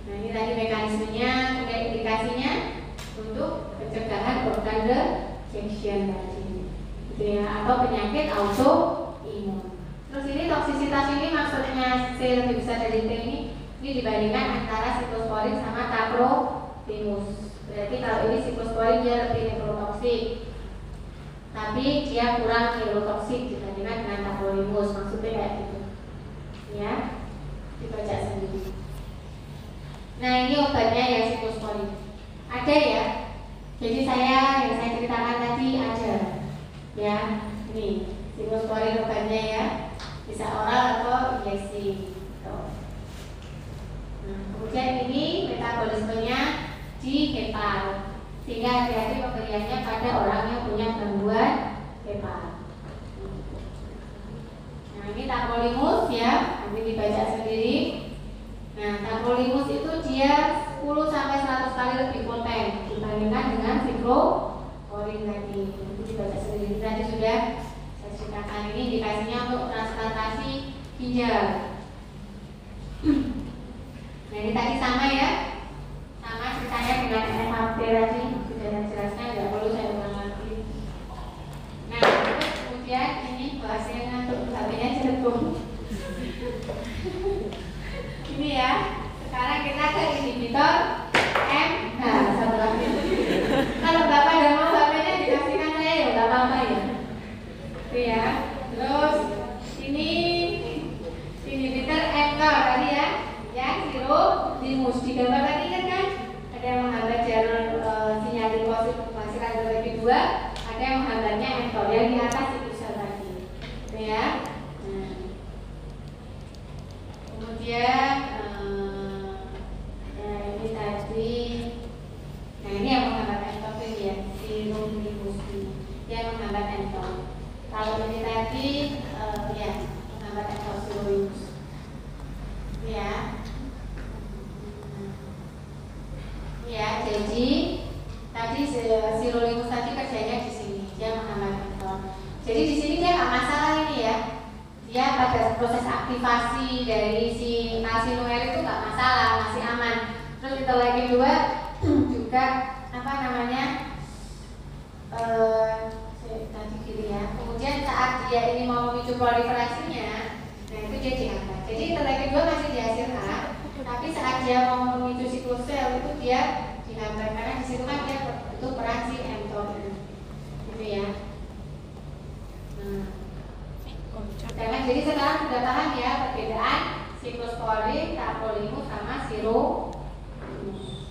Nah ini tadi mekanismenya, kemudian indikasinya untuk pencegahan organ rejection tadi, gitu ya, atau penyakit autoimun. Terus ini toksisitas ini maksudnya C lebih besar dari T ini dibandingkan antara siklosporin sama tacrolimus. Berarti kalau ini siklosporin dia lebih neurotoksik, tapi dia kurang neurotoksik dibandingkan dengan tacrolimus. Maksudnya kayak gitu, ya, dibaca sendiri. Nah ini obatnya ya siklosporin. Ada ya. Jadi yang saya ceritakan tadi ada, ya. Ini siklosporin obatnya ya. Bisa oral atau injeksi. Nah, kemudian ini metabolismenya di hepar, sehingga hati-hati pemberiannya pada orang yang punya gangguan hepar. Nah ini tacrolimus ya, nanti dibaca sendiri. Nah tacrolimus itu dia 10-100 kali lebih poten dibandingkan dengan siklosporin tadi. Nanti dibaca sendiri. Tadi sudah saya ceritakan, ini indikasinya untuk transplantasi ginjal. Nah ini tadi sama ya, sama ceritanya dengan MHP tadi sudah saya jelaskan, nggak perlu saya ulang lagi. Nah terus kemudian ini bahasanya untuk HP-nya celetung. Ini ya, sekarang kita ke inhibitor MH satu lagi. Kalau Bapak udah mau HP-nya dikasihkan saya ya nggak apa-apa ya. Itu ya. Terus ini inhibitor MK tadi ya. Yang sirolimus di gambar tadi kan ada yang menghambat jalur sinyalin positif menghasilkan lagi 2, ada yang menghambatnya mTOR yang di atas itu sel tadi, gitu ya. Nah, kemudian ini tadi, nah ini yang menghambat mTOR itu ya, sirolimus yang menghambat mTOR. Kalau ini tadi ya menghambat mTOR sirolimus, ya. Ya, jadi tadi sirolimus tadi kerjanya di sini, dia menghambat mTOR. Jadi di sini dia nggak masalah ini ya, dia pada proses aktivasi dari si karsinoel itu nggak masalah, masih aman. Terus itu lagi 2 juga apa namanya tadi gitu ya. Kemudian saat dia ini mau memicu proliferasinya, nah itu dia dihambat. Jadi itu lagi 2 masih dihasilkan. Tapi saat dia mau memicu siklosel itu dia dihambat, karena di situ kan dia itu peran si mTOR gitu ya. Nah, jadi sekarang sudah paham ya perbedaan siklosporin, tacrolimus sama sirolimus.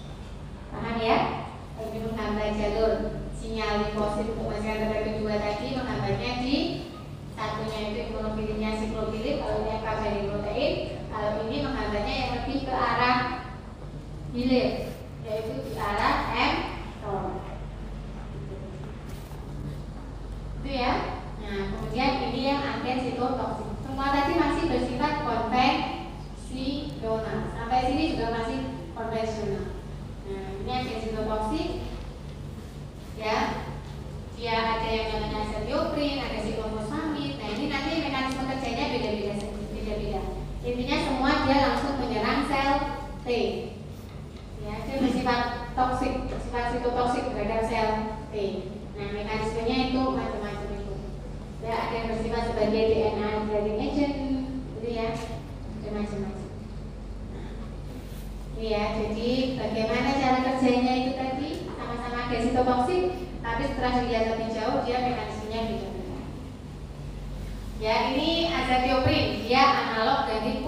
Paham ya? Ini menghambat jalur sinyal limfosit untuk menghasilkan level kedua tadi, menghambatnya di satunya itu imunofilinnya siklofilin, kalau ini binding protein. Kalau ini menghambatnya yang lebih ke arah hilir, yaitu di arah mTOR. Itu ya. Nah, kemudian ini yang agen sitotoksik. Semua tadi masih bersifat konvensional. Sampai sini juga masih konvensional. Nah, ini agen sitotoksik. Ya. Dia ada yang namanya azathioprin, ada siklofosfamid. Nah, ini nanti mekanisme kerjanya beda-beda. Intinya semua dia langsung menyerang sel T. Ya, dia bersifat toksik, bersifat sitotoksik terhadap sel T. Nah, mekanismenya itu macam-macam itu. Ya, ada yang bersifat sebagai DNA degrading agent, gitu ya, ada macam-macam. Iya, jadi bagaimana cara kerjanya itu tadi sama-sama agen sitotoksik, tapi setelah dilihat lebih jauh dia mekanismenya beda-beda. Ya, ini azathioprin, dia analog dari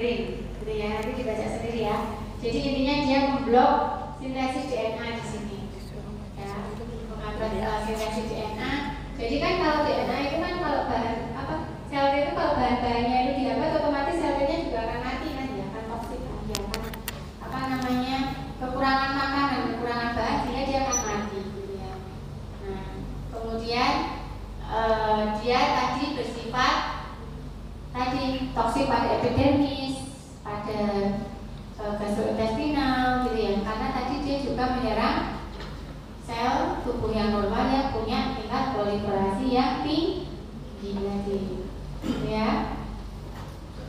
ring, gitu ya. Nanti dibaca sendiri ya. Jadi intinya dia memblok sintesis DNA di sini. Ya, menghambat sintesis DNA. Jadi kan kalau DNA itu kan kalau bahan apa sel itu kalau bahan-bahannya itu dihambat otomatis selnya juga akan mati kan ya, akan toksik kan dia kan apa namanya kekurangan makanan, kekurangan bahan sehingga dia akan mati gitu ya. Nah, kemudian dia tadi bersifat tadi toksik pada epidermis, pada gastrointestinal gitu ya, karena tadi dia juga menyerang sel tubuh yang normal yang punya tingkat proliferasi yang tinggi tadi ya.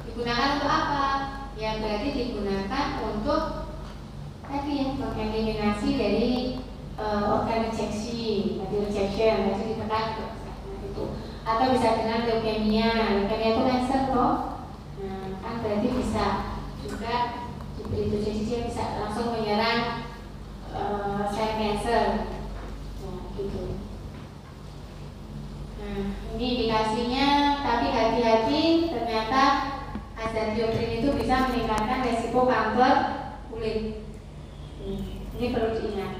Digunakan untuk apa? Ya berarti digunakan untuk tadi ya mengeliminasi dari organ rejeksi, tadi rejection, tadi ditekan itu. Atau bisa dengan leukemia, leukemia itu cancer kok. Nah kan berarti bisa juga diberi itu, jadi dia bisa langsung menyerang sel cancer. Nah gitu. Nah ini indikasinya, tapi hati-hati ternyata azathioprine itu bisa meningkatkan resiko kanker kulit. Ini perlu diingat.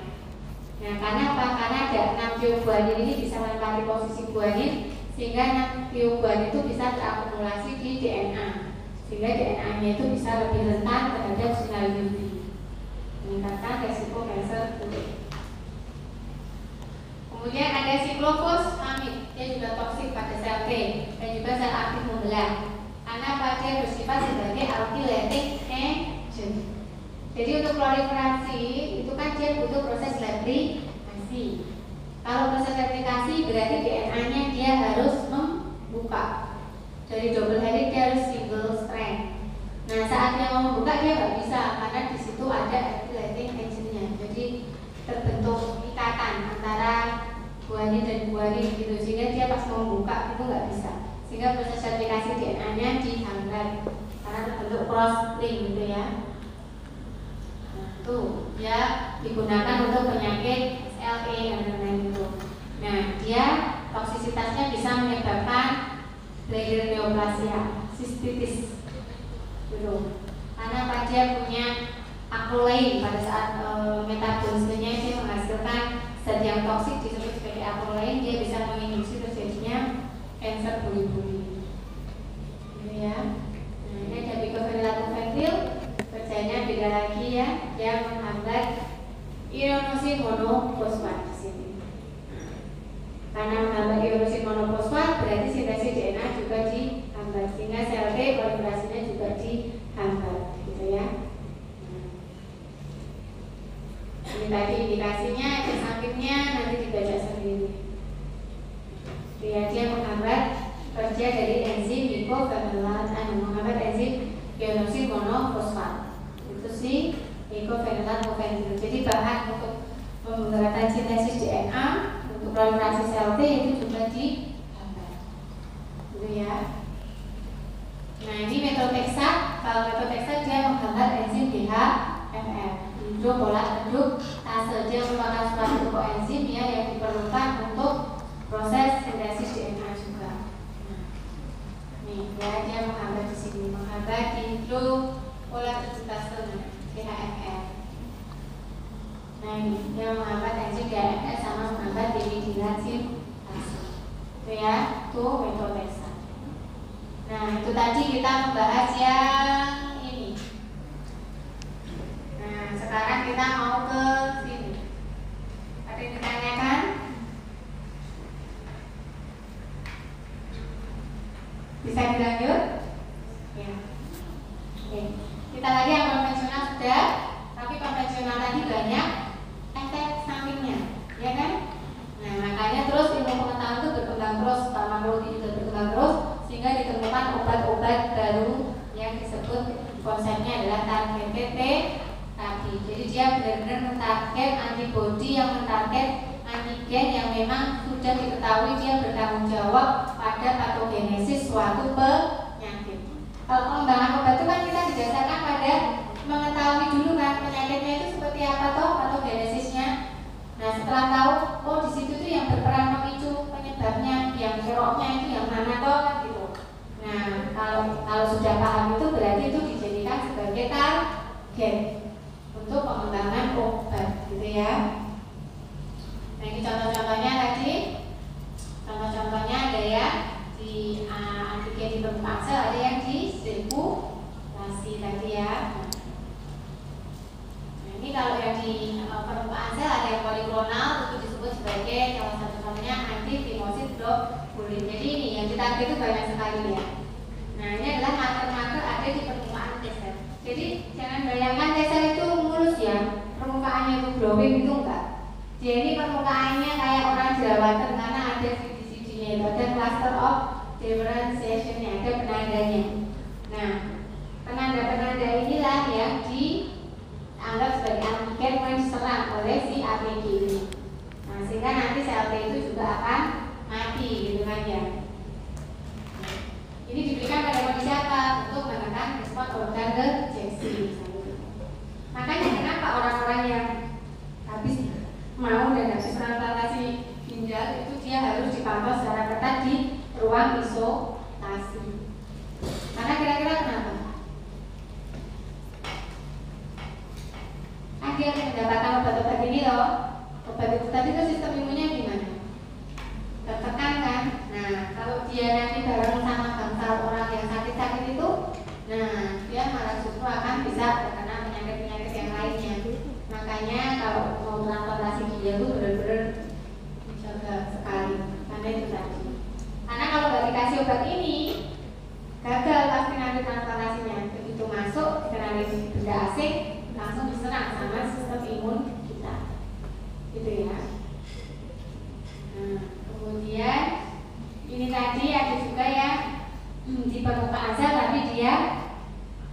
Nah, karena apa? Karena ada 6 thioguanin ini bisa melengkapi posisi guanin, sehingga 6 thioguanin itu bisa terakumulasi di DNA, sehingga DNA-nya itu bisa lebih rentan terhadap sinar UV, meningkatkan resiko kanker kulit. Kemudian ada siklofosfamid, dia juga toksik pada sel T dan juga sel aktif membelah. Karena apa? Dia bersifat sebagai alkylating agent. Jadi untuk proliferasi itu kan dia butuh proses replikasi. Kalau proses replikasi berarti DNA-nya dia harus membuka. Dari double helix dia harus single strand. Nah saat dia mau membuka dia nggak bisa karena di situ ada alkylating agent-nya. Jadi terbentuk ikatan antara guanin dan guanin gitu, sehingga dia pas mau buka itu nggak bisa. Sehingga proses replikasi DNA-nya dihambat karena terbentuk cross link gitu ya. Tuh, dia digunakan untuk penyakit SLE dan lain-lain itu. Nah, dia toksisitasnya bisa menyebabkan bladder neoplasia, sistitis, gitu. Karena apa? Dia punya acrolein pada saat metabolismenya dia menghasilkan zat yang toksik disebut sebagai acrolein, dia bisa menginduksi terjadinya kanker buli-buli. Ini ya. Nah, ini ada bicofenylatoventil. Kerjanya beda lagi ya, dia menghambat ironosin monofosfat di sini. Karena menghambat ironosin monofosfat berarti sintesis DNA juga dihambat, sehingga sel T proliferasinya juga dihambat, gitu ya. Ini tadi indikasinya, di sampingnya nanti dibaca sendiri. Dia menghambat kerja dari enzim bicofenylat, menghambat enzim ironosin monofosfat. Itu sih bicofenylat. Jadi bahan untuk pembuatan sintesis DNA untuk proliferasi sel T itu juga dihambat, gitu ya. Nah ini metotrexat. Kalau metotrexat dia menghambat enzim DHFR, hidropolat reduktase. Dia merupakan suatu koenzim ya yang diperlukan untuk proses sintesis DNA juga. Nih ya, dia menghambat di sini, menghambat hidropolat reduktase DHFR. Nah ini dia menghambat enzim DHFR sama menghambat demidilatase. Itu ya, tuh metotrexat. Nah itu tadi kita membahas yang ini. Nah sekarang kita mau ke sini. Ada yang ditanyakan? Bisa dilanjut? Ya. Oke. Kita lagi yang konvensional sudah, tapi konvensional tadi banyak efek sampingnya, ya kan? Nah makanya terus ilmu pengetahuan itu berkembang terus, farmakologi juga berkembang terus, sehingga ditemukan obat-obat baru yang disebut konsepnya adalah targeted therapy. Jadi dia benar-benar mentarget antibody yang mentarget antigen yang memang sudah diketahui dia bertanggung jawab pada patogenesis suatu penyakit. Kalau pengembangan obat itu kan kita didasarkan pada mengetahui dulu kan penyakitnya itu seperti apa toh patogenesisnya. Nah setelah tahu, oh di situ tuh yang berperan memicu penyebabnya, yang keroknya itu yang mana toh kan gitu. Nah kalau sudah paham itu berarti itu sebagai target untuk pengembangan obat, gitu ya. Nah, ini contoh-contohnya tadi. Contoh-contohnya ada ya di antigen di permukaan sel, ada yang di sirkulasi tadi ya. Nah, ini kalau yang di permukaan sel ada yang poliklonal, itu disebut sebagai salah satu contohnya anti-thymosid globulin. Jadi ini yang ditarget itu banyak sekali ya. Nah, ini adalah marker-marker ada di permukaan T-sel. Jadi jangan bayangkan T-sel itu mulus ya, permukaannya itu glowing itu enggak. Jadi ini permukaannya kayak orang jerawatan karena ada CD-CD-nya itu, ada cluster of differentiation-nya, ada penandanya. Nah, penanda-penanda inilah yang dianggap sebagai antigen yang diserang oleh si APG ini. Nah, sehingga nanti sel T itu juga akan mati gitu kan ya. Ini diberikan pada kondisi apa? Untuk menekan respon organ rejeksi. Makanya kenapa orang-orang yang habis mau dan habis transplantasi ginjal itu dia harus dipantau secara ketat di ruang isolasi. Karena kira-kira kenapa? Dia mendapatkan obat-obat ini loh. Obat itu tadi itu sistem imunnya gimana? Tertekan kan? Nah, kalau dia nanti bareng sama bangsal orang yang sakit-sakit itu, nah dia malah justru akan bisa terkena penyakit-penyakit yang lainnya. Makanya kalau mau transplantasi ginjal itu benar-benar dijaga sekali. Karena itu tadi. Karena kalau nggak dikasih obat ini, gagal pasti nanti transplantasinya. Begitu masuk dikenali benda asing, langsung diserang sama sistem imun kita. Gitu ya. Nah, kemudian ini tadi ada juga yang di permukaan sel tapi dia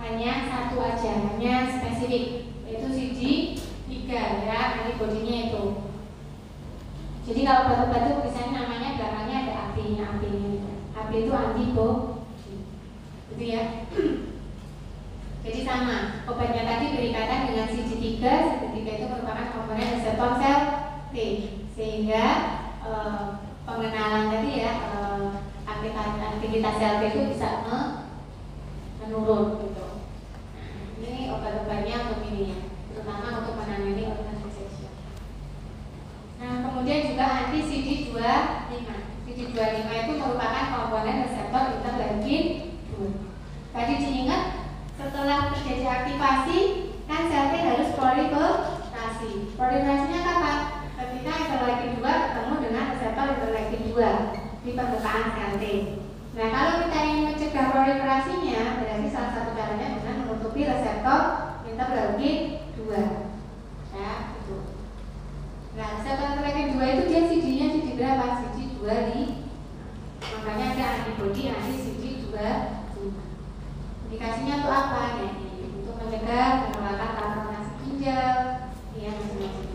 hanya satu aja, hanya spesifik, yaitu CD3 ya, antibodinya itu. Jadi kalau obat-obat itu misalnya namanya belakangnya ada AB-nya, AB itu antibodi, gitu ya. Jadi sama, obatnya tadi berikatan dengan CD3 itu merupakan komponen reseptor sel T, sehingga pengenalan tadi ya aktivitas sel T itu bisa menurun gitu. Nah, ini obat-obatnya untuk ini ya, terutama untuk menangani organ rejection. Nah, kemudian juga anti CD25. CD25 itu merupakan komponen reseptor interleukin 2. Tadi diingat setelah terjadi aktivasi kan sel T harus proliferasi. Proliferasinya kapan? Ketika interleukin 2 ketemu dengan reseptor interleukin 2 di permukaan sel T. Nah, kalau kita ingin mencegah proliferasinya, berarti salah satu caranya dengan menutupi reseptor interleukin 2. Ya, itu. Nah, reseptor interleukin 2 itu dia CD-nya CD berapa? CD2 di. Makanya ada antibodi anti CD25. Indikasinya itu apa? Ya, untuk mencegah penolakan transplantasi ginjal, ya macam-macam.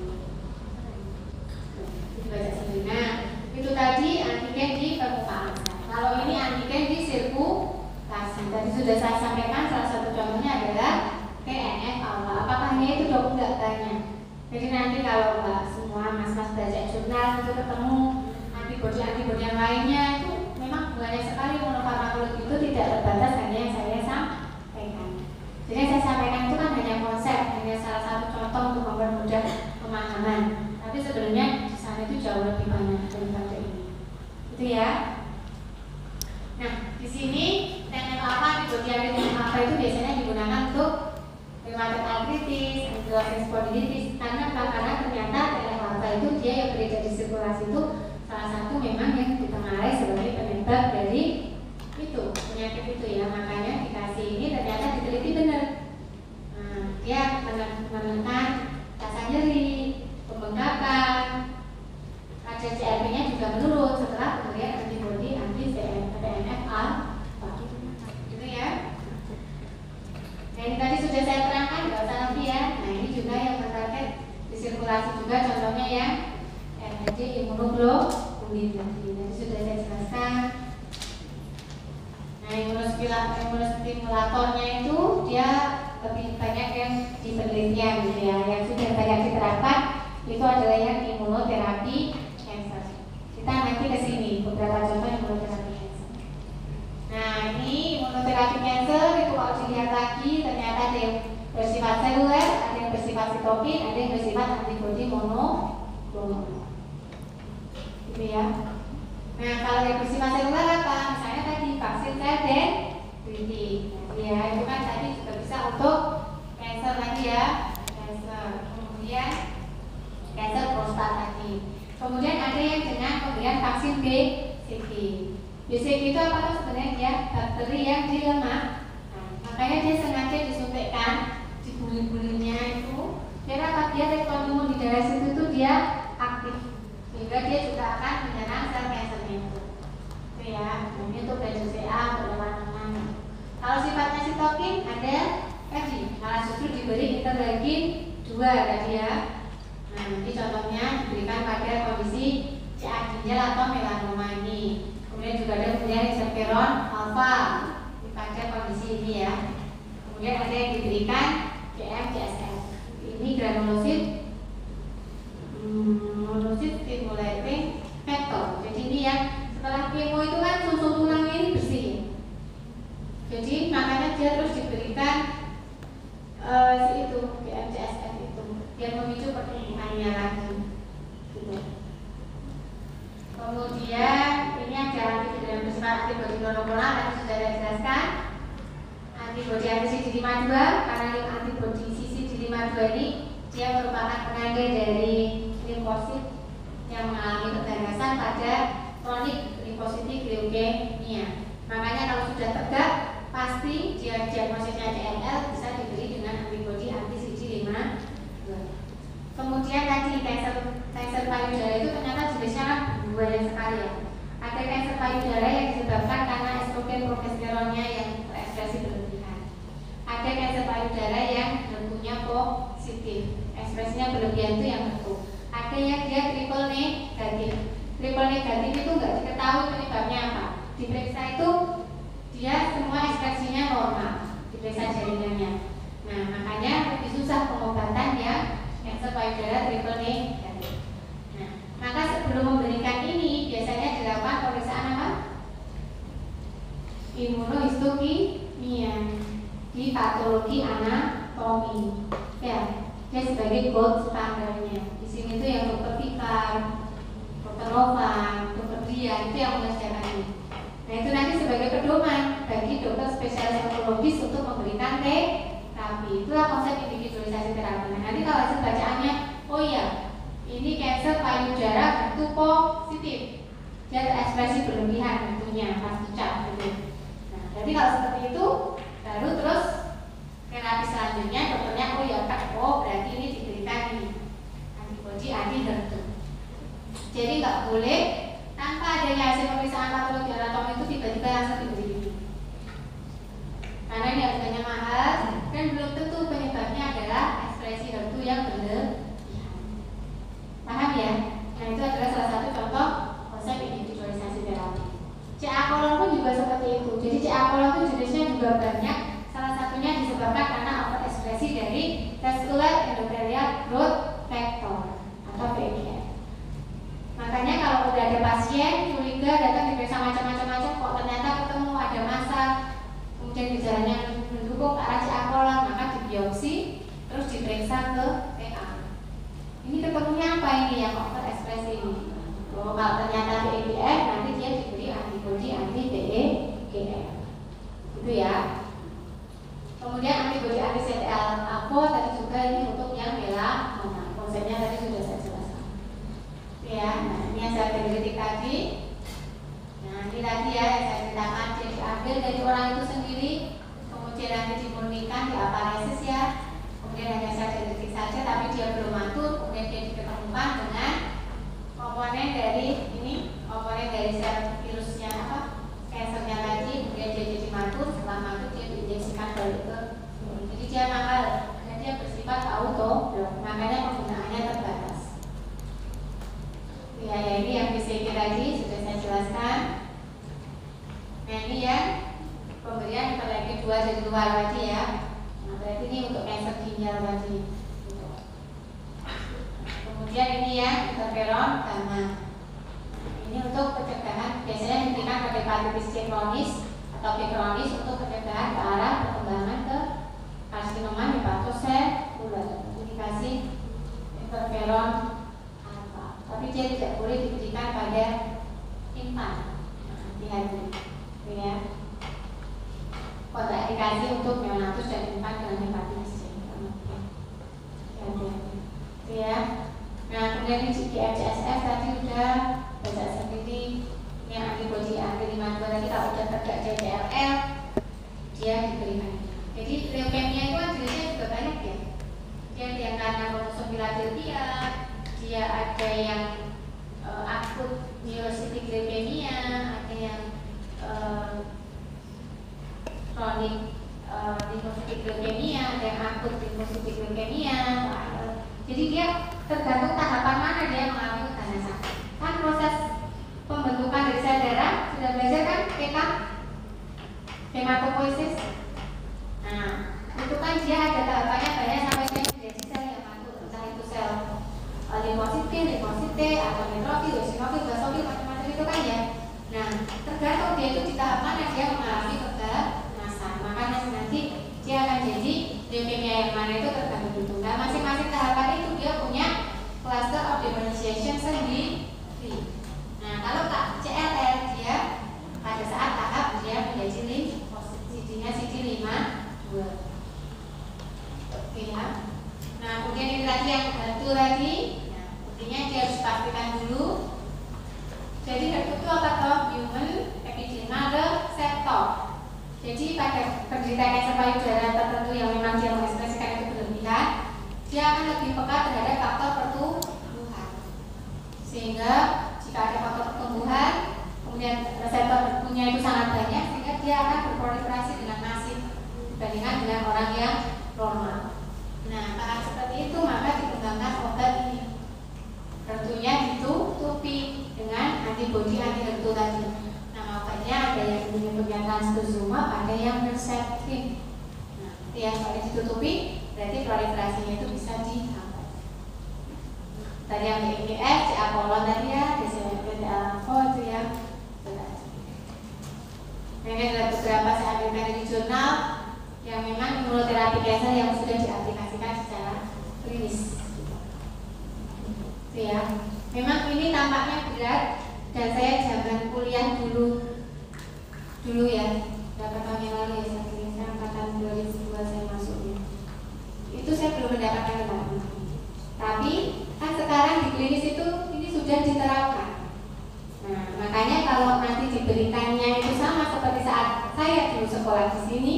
Nah, itu tadi antigen di permukaan sel. Kalau ini antigen di sirkulasi. Tadi sudah saya sampaikan salah satu contohnya adalah TNF-alpha. Apakah hanya itu dok? Enggak, banyak. Jadi nanti kalau enggak semua mas-mas baca jurnal itu ketemu antibodi-antibodi yang lainnya itu memang banyak sekali. Monofarmakologi itu tidak terbatas hanya yang saya sampaikan. Jadi yang saya sampaikan itu kan hanya konsep, hanya salah satu contoh untuk mempermudah pemahaman. Tapi sebenarnya di sana itu jauh lebih banyak daripada ini. Itu ya. Nah, di sini TNF-alpha, antibodi-antibodi itu biasanya digunakan untuk rheumatoid arthritis, ankylosing spondylitis. Karena ternyata TNF-alpha itu dia yang beredar di sirkulasi itu salah satu memang yang ditengarai sebagai penyebab dari itu penyakit itu ya. Makanya dikasih ini ternyata diteliti benar. Nah, dia menekan rasa nyeri, pembengkakan, kadar CRP-nya juga menurun setelah pemberian antibodi anti TNF-alpha. Gitu ya. Nah, ini tadi sudah saya terangkan, nggak usah lagi ya. Nah, ini juga yang bertarget di sirkulasi juga, contohnya yang RNG imunoglobulin tadi. Nanti sudah saya jelaskan. Nah, imunostimulatornya itu dia lebih banyak yang di penelitian gitu ya. Yang sudah banyak diterapkan itu adalah yang imunoterapi cancer. Kita nanti ke sini beberapa contoh imunoterapi cancer. Nah, ini imunoterapi cancer itu kalau dilihat lagi ternyata ada yang bersifat seluler, ada yang bersifat sitokin, ada yang bersifat antibodi monoklonal. Gitu ya. Nah, kalau yang bersifat seluler apa? Misalnya tadi vaksin sel dendritik. Ya, itu kan tadi juga bisa untuk kanker tadi ya, kanker. Kemudian kanker prostat tadi. Kemudian ada yang dengan pemberian vaksin BCG. BCG itu apa sebenarnya? Ya, bakteri yang di lemak. Nah, makanya dia sengaja disuntikkan di bulu-bulunya itu. Biar apa? Biar respon imun di daerah situ tuh dia aktif, sehingga dia juga akan menyerang sel kankernya itu. Itu ya. Ini untuk BCA untuk lemak. Kalau sifatnya sitokin ada tadi, malah justru diberi interleukin 2 tadi ya. Nah, nanti contohnya diberikan pada kondisi CA ginjal atau melanoma ini. Kemudian juga ada kemudian interferon alfa pada kondisi ini ya. Kemudian ada yang diberikan GM-CSF. Ini granulosit stimulating factor. Jadi ini yang setelah kemo itu kan sumsum tulangnya ini bersih. Jadi makanya dia terus diberikan itu GM-CSF itu biar memicu pertumbuhannya lagi. Gitu. Kemudian ini ada antibodi yang bersifat antibodi monoklonal tadi sudah saya jelaskan. Antibodi anti-CD52 karena antibodi CD52 ini dia merupakan penanda dari limfosit yang mengalami keganasan pada kronik limfositik leukemia. Makanya kalau sudah tegak pasti dia diagnosisnya CLL bisa diberi dengan antibodi anti-CD52. Kemudian tadi kanker payudara itu ternyata jenisnya banyak sekali ya. Ada kanker payudara yang disebabkan karena estrogen progesteronnya yang terekspresi berlebihan. Ada kanker payudara yang bentuknya positif, ekspresinya berlebihan itu yang bentuk. Ada yang dia triple negatif. Triple negatif itu nggak diketahui penyebabnya apa. Diperiksa itu dia semua ekspresinya normal, diperiksa jaringannya. Nah, makanya lebih susah pengobatan ya kanker payudara triple negatif. Nah, maka sebelum memberikan ini biasanya dilakukan pemeriksaan apa? Imunohistokimia di patologi anatomi. Ya, dia sebagai gold standarnya. Di sini tuh yang dokter Fikar, dokter Nova, dokter Dia itu yang mengerjakan ini. Nah, itu nanti sebagai pedoman bagi dokter spesialis onkologis untuk memberikan terapi. Itulah konsep individualisasi terapi. Nah, nanti kalau hasil bacaannya, oh iya, ini kanker payudara bentuk positif, dia terekspresi berlebihan bentuknya pas dicap gitu. Nah, jadi kalau seperti itu, baru terus terapi selanjutnya dokternya, oh ya Kak, oh berarti ini diberikan ini antibodi anti-HER2. Jadi nggak boleh tanpa adanya hasil pemeriksaan patologi anatomi itu tiba-tiba langsung diberi ini. Karena ini harganya mahal dan belum tentu penyebabnya adalah ekspresi HER2 yang berlebihan. Paham ya? Nah, itu adalah salah satu contoh konsep individualisasi terapi. CA kolon pun juga seperti itu. Jadi CA kolon itu jenisnya juga banyak. Salah satunya disebabkan karena overekspresi dari vascular endothelial growth factor atau VEGF. Makanya kalau udah ada pasien curiga datang diperiksa macam-macam kok ternyata ketemu ada massa, kemudian gejalanya mendukung ke arah CA kolon, maka dibiopsi terus diperiksa ke PA. Ini ketemunya apa ini yang overekspresi ini? Oh, kalau ternyata VEGF nanti dia diberi antibodi anti-VEGF. Itu ya. Kemudian antibodi anti-CTLA-4 tadi juga ini untuk yang melanoma. Konsepnya tadi sudah saya jelaskan. Ya, nah ini yang saya kritik tadi. Nah, ini tadi ya yang saya ceritakan, dia diambil dari orang itu sendiri, kemudian nanti dimurnikan di aparesis ya. Kemudian hanya saya kritik saja, tapi dia belum matur. Kemudian dia diketemukan dengan komponen dari sel virusnya apa? Kankernya tadi, kemudian dia jadi matur. Setelah matur dia diinjeksikan balik ke jadi dia mahal dan dia bersifat auto, makanya penggunaannya terbatas. Ya, ini yang BCG tadi sudah saya jelaskan. Nah, ini yang pemberian interleukin 2 dari luar tadi ya. Nah, berarti ini untuk kanker ginjal tadi. Kemudian ini yang interferon gamma. Ini untuk pencegahan, biasanya diberikan pada hepatitis C kronis atau B kronis untuk pencegahan ke arah perkembangan ke karsinoman hepatoseluler, indikasi interferon alfa. Tapi dia tidak boleh diberikan pada infan. Hati-hati, ya. Kontraindikasi untuk neonatus dan infan dengan hepatitis C. Ya. Nah, kemudian di FCSF tadi udah baca sendiri. Yang antibodi anti-52 tadi kalau udah tegak CCRL dia diberikan. Jadi leukemia itu kan jenisnya juga banyak ya. Dia yang karena kromosom Philadelphia, dia ada yang akut myositic leukemia, ada yang kronik limfositik leukemia, ada yang akut limfositik leukemia. Jadi dia tergantung tahapan mana dia mengalami keganasan. Kan proses pembentukan dari sel darah sudah belajar kan PK hematopoiesis. Nah, itu kan dia ada tahapannya banyak sampai dia menjadi sel yang akut, entah itu sel limfosit B, limfosit T, atau neutrofil, eosinofil, basofil, macam-macam itu kan ya. Nah, tergantung dia itu di tahap mana dia mengalami keganasan. Makanya nanti dia akan jadi leukemia yang mana itu tergantung itu. Nah, masing-masing tahapan itu dia punya cluster of differentiation sendiri. Nah, kalau CLL dia pada saat tahap dia menjadi limfosit, CD-nya CD52. Oke ya. Nah, kemudian ini tadi yang HER2 tadi. Nah, intinya dia harus pastikan dulu. Jadi HER2 itu apa toh? Human epidermal receptor. Jadi pada penderita kanker payudara tertentu yang memang dia mengekspresikan itu berlebihan, dia akan lebih peka terhadap faktor pertumbuhan. Sehingga jika ada faktor pertumbuhan, kemudian reseptor punya itu sangat banyak, sehingga dia akan berproliferasi dengan masif dibandingkan dengan orang yang normal. Nah, saat seperti itu maka dikembangkan obat ini. Tentunya ditutupi dengan antibodi anti-HER2 tadi. Nama obatnya ada yang menyebutnya trastuzumab, ada yang Herceptin. Nah, yang kalau ditutupi berarti proliferasinya itu bisa dihambat. Tadi yang BIGF, C. Apollon tadi ya, DCMPDA4 itu ya. Ini adalah beberapa saya ambilkan dari jurnal yang memang imunoterapi cancer yang sudah diaplikasikan secara klinis. Itu ya. Memang ini tampaknya berat dan saya zaman kuliah dulu ya, berapa tahun yang lalu ya, saya angkatan 2002 saya masuknya. Itu saya belum mendapatkan teman-teman. Tapi kan sekarang di klinis itu ini sudah diterapkan. Nah, makanya kalau nanti diberikannya itu sama seperti saat saya dulu sekolah di sini,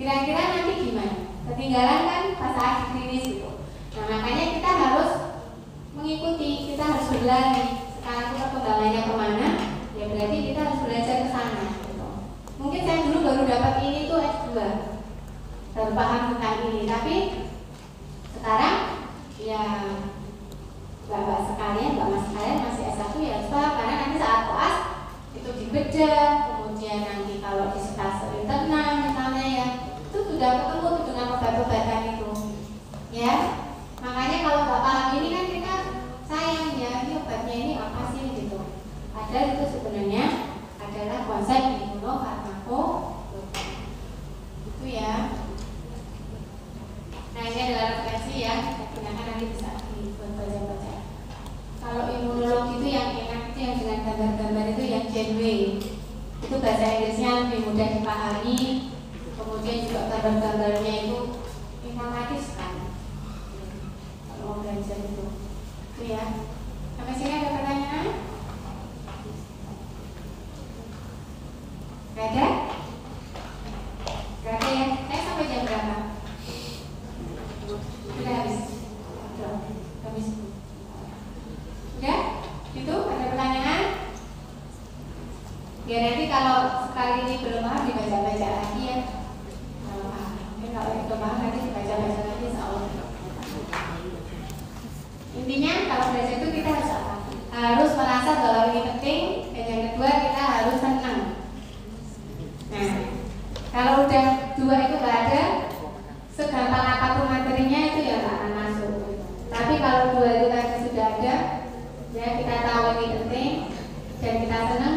kira-kira nanti gimana? Ketinggalan kan pas saat di klinis itu. Nah, makanya kita harus mengikuti, kita harus berlari. Sekarang kita perkembangannya kemana? Ya berarti kita harus belajar ke sana. Gitu. Mungkin saya dulu baru dapat ini tuh S2, baru paham tentang ini. Tapi sekarang ya bapak sekalian, mbak mas sekalian masih S1 ya Pak, karena nanti saat koas itu dibedah, kemudian nanti kalau di stase internal misalnya ya, itu sudah ketemu tuh dengan obat-obatan itu, ya. Makanya kalau nggak paham ini kan kita sayang ya, ini obatnya ini apa sih gitu. Padahal itu sebenarnya adalah konsep imunofarmakologi, itu ya. Nah ini adalah referensi ya, gunakan nanti bisa dibaca-baca. Kalau imunologi itu yang enak itu yang dengan gambar-gambar itu yang genuine. Itu bahasa Inggrisnya lebih mudah dipahami. Kemudian juga gambar-gambarnya itu informatif sekali. Kalau mau belajar itu ya. Sampai sini ada pertanyaan? Gak ada? Gak ada ya? Saya sampai jam berapa? Sudah habis? Sudah habis. Udah? Itu ada pertanyaan? Ya nanti kalau sekali ini belum paham dibaca-baca lagi ya. Kalau paham. Kalau itu paham nanti dibaca-baca lagi insyaallah. Intinya kalau belajar itu kita harus apa? Harus merasa bahwa ini penting. Dan yang kedua kita harus senang. Nah, kalau udah dua itu nggak ada, segampang apapun materinya itu ya nggak akan masuk. Tapi kalau dua itu tadi sudah ada, ya kita tahu ini penting dan kita senang,